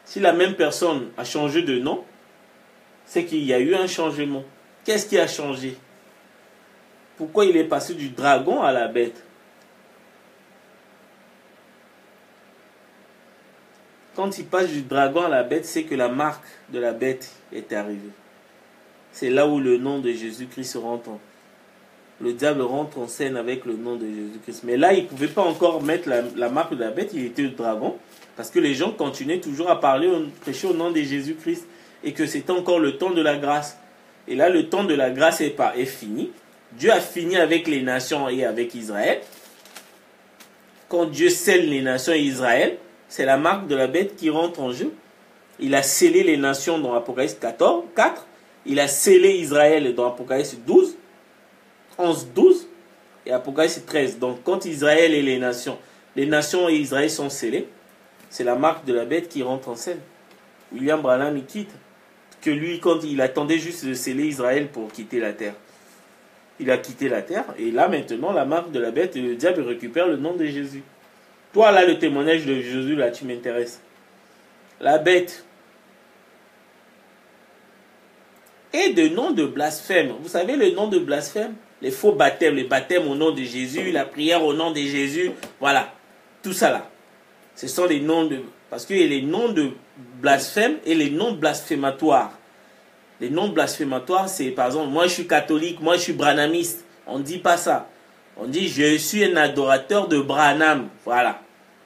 Si la même personne a changé de nom, c'est qu'il y a eu un changement. Qu'est-ce qui a changé? Pourquoi il est passé du dragon à la bête? Quand il passe du dragon à la bête, c'est que la marque de la bête est arrivée. C'est là où le nom de Jésus-Christ rentre. Le diable rentre en scène avec le nom de Jésus-Christ. Mais là, il ne pouvait pas encore mettre la marque de la bête, il était le dragon. Parce que les gens continuaient toujours à prêcher au nom de Jésus-Christ. Et que c'était encore le temps de la grâce. Et là, le temps de la grâce est fini. Dieu a fini avec les nations et avec Israël. Quand Dieu scelle les nations et Israël, c'est la marque de la bête qui rentre en jeu. Il a scellé les nations dans Apocalypse 4. Il a scellé Israël dans Apocalypse 12. 11, 12 et Apocalypse 13. Donc quand Israël et les nations et Israël sont scellés, c'est la marque de la bête qui rentre en scène. William Branham, il quitte. Que lui, quand il attendait juste de sceller Israël pour quitter la terre. Il a quitté la terre. Et là, maintenant, la marque de la bête, le diable récupère le nom de Jésus. Toi, là, le témoignage de Jésus, là, tu m'intéresses. La bête. Et de nom de blasphème. Vous savez le nom de blasphème? Les faux baptêmes, les baptêmes au nom de Jésus, la prière au nom de Jésus. Voilà. Tout ça là. Ce sont les noms de... Parce qu'il y a les noms de blasphème et les noms blasphématoires. Les noms blasphématoires, c'est par exemple, moi je suis catholique, moi je suis branhamiste. On ne dit pas ça. On dit je suis un adorateur de Branham. Voilà.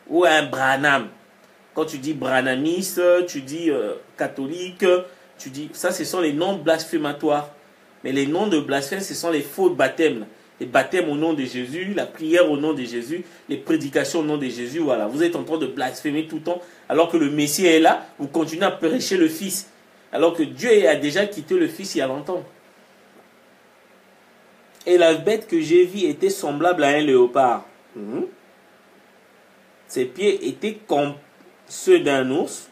Ou un Branham. Quand tu dis branhamiste, tu dis catholique, tu dis... Ça, ce sont les noms blasphématoires. Mais les noms de blasphème, ce sont les faux baptêmes. Les baptêmes au nom de Jésus, la prière au nom de Jésus, les prédications au nom de Jésus. Voilà. Vous êtes en train de blasphémer tout le temps, alors que le Messie est là, vous continuez à prêcher le Fils. Alors que Dieu a déjà quitté le Fils il y a longtemps. Et la bête que j'ai vue était semblable à un léopard. Ses pieds étaient comme ceux d'un ours,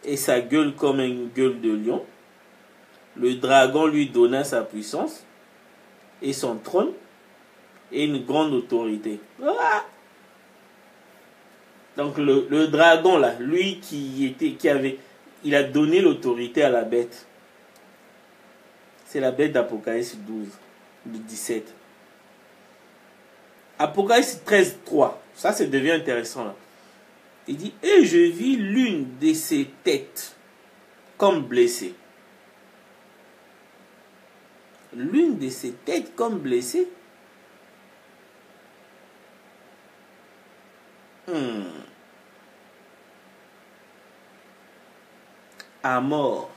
et sa gueule comme une gueule de lion. Le dragon lui donna sa puissance, et son trône, et une grande autorité. Ah! Donc le dragon là, lui il a donné l'autorité à la bête. C'est la bête d'Apocalypse 12, de 17. Apocalypse 13, 3. Ça devient intéressant là. Il dit, et je vis l'une de ses têtes comme blessée. L'une de ses têtes comme blessée. À mort.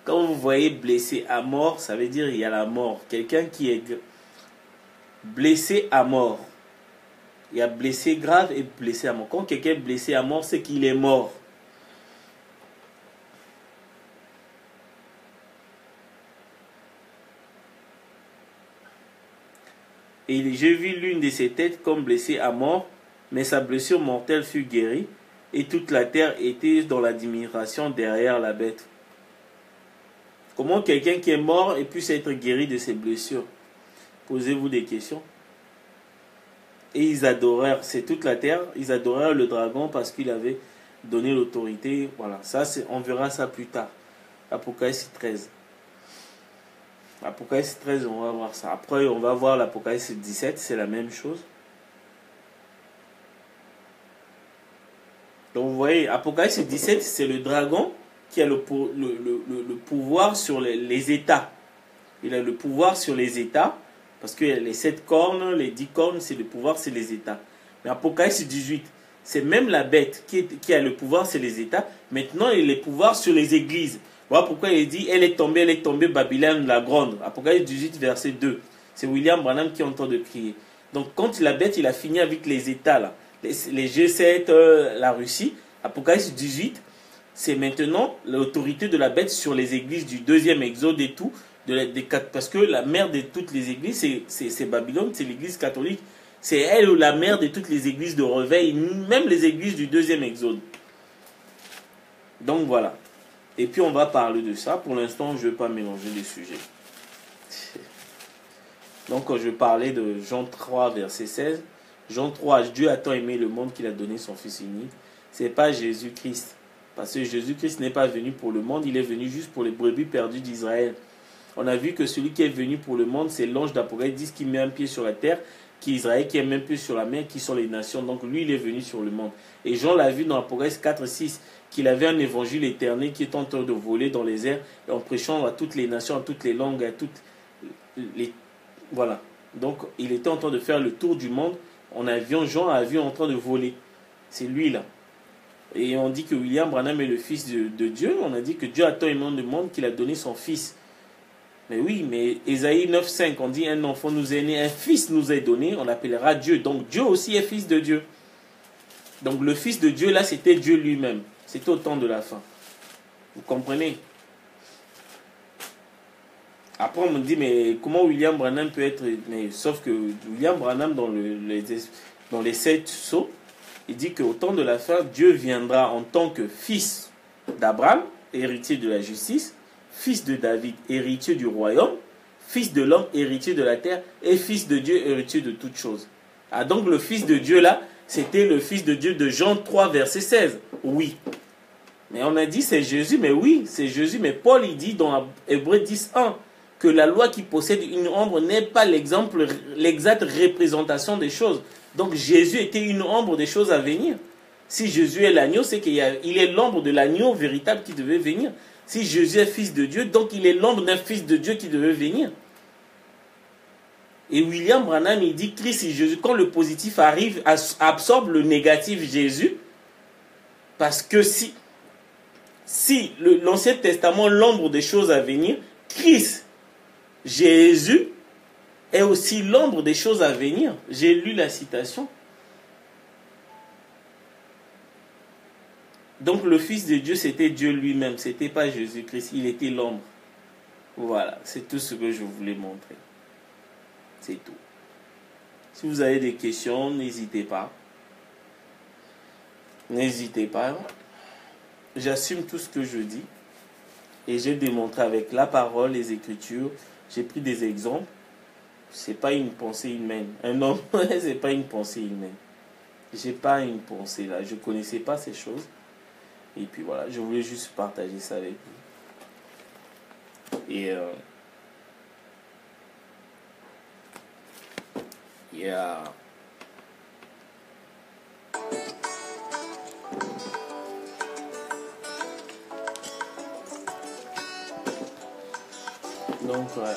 Quand vous voyez blessé à mort, ça veut dire il y a la mort. Quelqu'un qui est blessé à mort. Il y a blessé grave et blessé à mort. Quand quelqu'un est blessé à mort, c'est qu'il est mort. Et j'ai vu l'une de ses têtes comme blessée à mort, mais sa blessure mortelle fut guérie, et toute la terre était dans l'admiration derrière la bête. Comment quelqu'un qui est mort puisse être guéri de ses blessures? Posez-vous des questions. Et ils adorèrent, c'est toute la terre, ils adorèrent le dragon parce qu'il avait donné l'autorité. Voilà, ça on verra ça plus tard. Apocalypse 13. Apocalypse 13, on va voir ça. Après, on va voir l'Apocalypse 17, c'est la même chose. Donc, vous voyez, Apocalypse 17, c'est le dragon qui a le pouvoir sur les États. Il a le pouvoir sur les États, parce que les 7 cornes, les 10 cornes, c'est le pouvoir, c'est les États. Mais Apocalypse 18, c'est même la bête qui a le pouvoir, c'est les États. Maintenant, il a le pouvoir sur les églises. Voilà pourquoi il dit, elle est tombée, Babylone la grande. Apocalypse 18, verset 2. C'est William Branham qui entend de crier. Donc, quand la bête, il a fini avec les États, là, les G7, la Russie, Apocalypse 18, c'est maintenant l'autorité de la bête sur les églises du deuxième exode et tout, parce que la mère de toutes les églises, c'est Babylone, c'est l'église catholique. C'est elle la mère de toutes les églises de réveil, même les églises du deuxième exode. Donc voilà. Et puis on va parler de ça. Pour l'instant, je ne vais pas mélanger les sujets. Donc je vais parler de Jean 3, verset 16. Jean 3, Dieu a tant aimé le monde qu'il a donné son Fils unique. Ce n'est pas Jésus-Christ. Parce que Jésus-Christ n'est pas venu pour le monde, il est venu juste pour les brebis perdues d'Israël. On a vu que celui qui est venu pour le monde, c'est l'ange d'Apocalypse 10 qui met un pied sur la terre, qui est Israël, qui est un pied sur la mer, qui sont les nations. Donc lui, il est venu sur le monde. Et Jean l'a vu dans Apocalypse 4, 6, qu'il avait un évangile éternel qui est en train de voler dans les airs, et en prêchant à toutes les nations, à toutes les langues, à toutes les... Voilà. Donc il était en train de faire le tour du monde en avion. Jean a vu en train de voler. C'est lui là. Et on dit que William Branham est le fils de Dieu. On a dit que Dieu a tant aimé le monde qu'il a donné son fils. Mais oui, mais Ésaïe 9,5, on dit un enfant nous est né, un fils nous est donné, on l'appellera Dieu. Donc Dieu aussi est fils de Dieu. Donc le fils de Dieu là, c'était Dieu lui-même. C'était au temps de la fin. Vous comprenez? Après on me dit, mais comment William Branham peut être... Mais, sauf que William Branham dans les 7 sceaux, il dit qu'au temps de la fin, Dieu viendra en tant que fils d'Abraham, héritier de la justice, fils de David, héritier du royaume, fils de l'homme, héritier de la terre, et fils de Dieu, héritier de toutes choses. Ah, donc le fils de Dieu là, c'était le fils de Dieu de Jean 3, verset 16. Oui. Mais on a dit c'est Jésus, mais oui, c'est Jésus. Mais Paul, il dit dans Hébreux 10, 1, que la loi qui possède une ombre n'est pas l'exacte représentation des choses. Donc Jésus était une ombre des choses à venir. Si Jésus est l'agneau, c'est qu'il est l'ombre de l'agneau véritable qui devait venir. Si Jésus est fils de Dieu, donc il est l'ombre d'un fils de Dieu qui devait venir. Et William Branham, il dit Christ et Jésus, quand le positif arrive, absorbe le négatif Jésus. Parce que si l'Ancien Testament, l'ombre des choses à venir, Christ, Jésus, est aussi l'ombre des choses à venir. J'ai lu la citation. Donc le Fils de Dieu, c'était Dieu lui-même. Ce n'était pas Jésus-Christ. Il était l'ombre. Voilà, c'est tout ce que je voulais montrer. C'est tout. Si vous avez des questions, n'hésitez pas. N'hésitez pas. J'assume tout ce que je dis. Et j'ai démontré avec la parole, les Écritures. J'ai pris des exemples. C'est pas une pensée humaine. Un homme, c'est pas une pensée humaine. J'ai pas une pensée là. Je connaissais pas ces choses. Et puis voilà, je voulais juste partager ça avec vous. Et yeah. Donc ouais.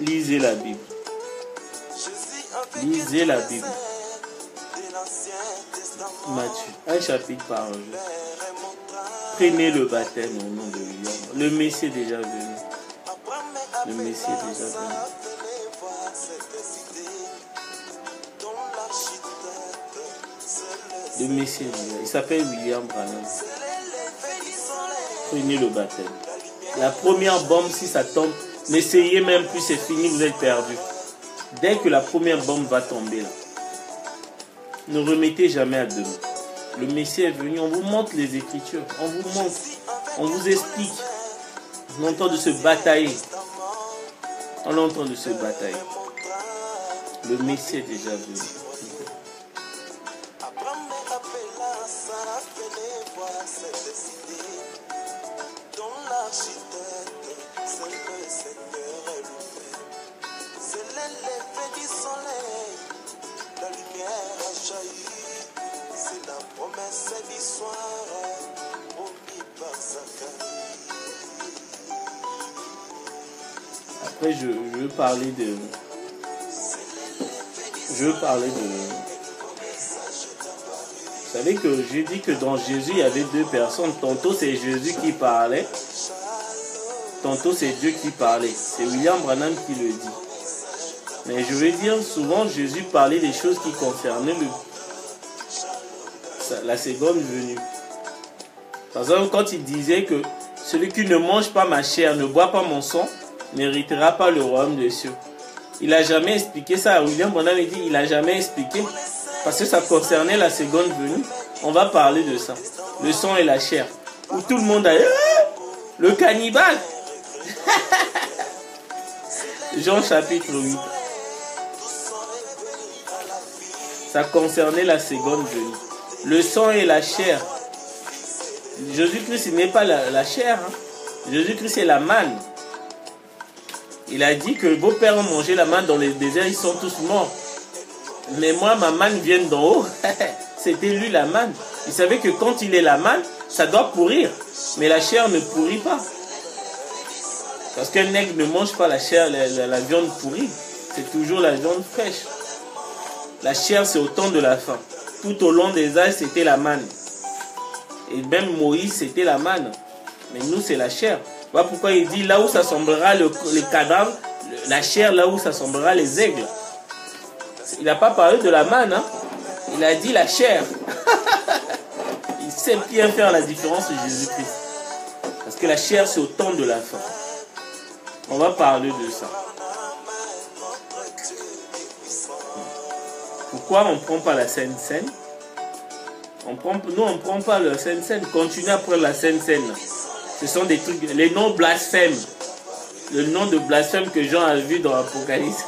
Lisez la Bible. Lisez la Bible. Matthieu, un chapitre par jour. Prenez le baptême au nom de William. Le Messie est déjà venu. Le Messie est déjà venu. Le Messie est déjà. Il s'appelle William Branham. Prenez le baptême. La première bombe, si ça tombe, n'essayez même plus, c'est fini, vous êtes perdu. Dès que la première bombe va tomber là, ne remettez jamais à demain. Le Messie est venu, on vous montre les Écritures, on vous montre, on vous explique. On est en train de se batailler. On est en train de se batailler. Le Messie est déjà venu. Après, je veux parler de... Vous savez que j'ai dit que dans Jésus, il y avait deux personnes. Tantôt, c'est Jésus qui parlait. Tantôt, c'est Dieu qui parlait. C'est William Branham qui le dit. Mais je veux dire, souvent, Jésus parlait des choses qui concernaient la seconde venue. Par exemple, quand il disait que celui qui ne mange pas ma chair, ne boit pas mon sang, n'héritera pas le royaume des cieux. Il n'a jamais expliqué ça. William Branham dit il n'a jamais expliqué parce que ça concernait la seconde venue. On va parler de ça. Le sang et la chair. Où tout le monde a... Le cannibale. Jean chapitre 8. Ça concernait la seconde venue. Le sang et la chair. Jésus-Christ, il n'est pas la chair. Hein. Jésus-Christ, c'est la manne. Il a dit que vos pères ont mangé la manne dans le désert, ils sont tous morts. Mais moi, ma manne vient d'en haut. C'était lui la manne. Il savait que quand il est la manne, ça doit pourrir. Mais la chair ne pourrit pas. Parce qu'un nègre ne mange pas la chair, la viande pourrie. C'est toujours la viande fraîche. La chair, c'est au temps de la faim. Tout au long des âges, c'était la manne. Et même Moïse, c'était la manne. Mais nous, c'est la chair. Voilà pourquoi il dit là où s'assemblera le cadavre, la chair, là où s'assemblera les aigles. Il n'a pas parlé de la manne, hein? Il a dit la chair. Il sait bien faire la différence de Jésus-Christ. Parce que la chair, c'est au temps de la faim. On va parler de ça. Pourquoi on ne prend pas la Sainte Seine? Nous, on ne prend pas la Sainte Seine. Continuez à prendre la Sainte Seine. Ce sont des trucs, les noms blasphèmes. Le nom de blasphème que Jean a vu dans l'Apocalypse.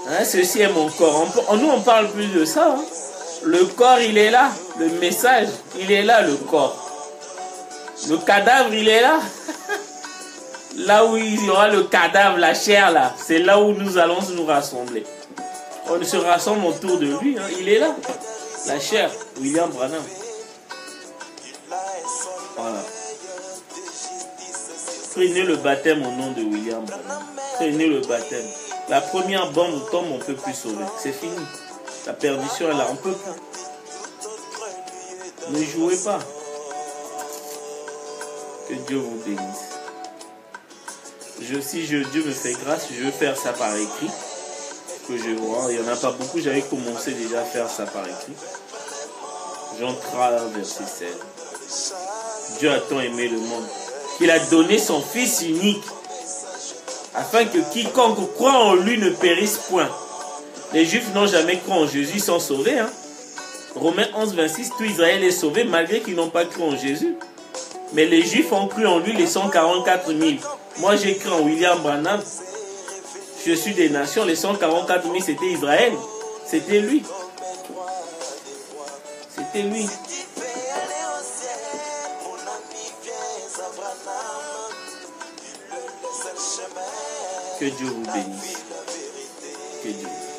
Hein, ceci est mon corps. Nous, on parle plus de ça. Hein. Le corps, il est là. Le message, il est là, le corps. Le cadavre, il est là. Là où il y aura le cadavre, la chair, là. C'est là où nous allons nous rassembler. On se rassemble autour de lui. Hein. Il est là. La chair, William Branham. Voilà. Prenez le baptême au nom de William Branham. Prenez le baptême. La première bombe tombe, on ne peut plus sauver. C'est fini. La perdition est là, on ne peut plus. Ne jouez pas. Que Dieu vous bénisse. Si Dieu me fait grâce, je veux faire ça par écrit. Que je vois. Il n'y en a pas beaucoup. J'avais commencé déjà à faire ça par écrit. Jean 3, verset 16. Dieu a tant aimé le monde qu'il a donné son Fils unique afin que quiconque croit en lui ne périsse point. Les Juifs n'ont jamais cru en Jésus, ils sont sauvés. Hein? Romains 11, 26, tout Israël est sauvé malgré qu'ils n'ont pas cru en Jésus. Mais les Juifs ont cru en lui, les 144 000. Moi j'ai cru en William Branham. Je suis des nations, les 144 000 c'était Israël. C'était lui. C'était lui. Que Dieu vous bénisse. Que Dieu vous bénisse.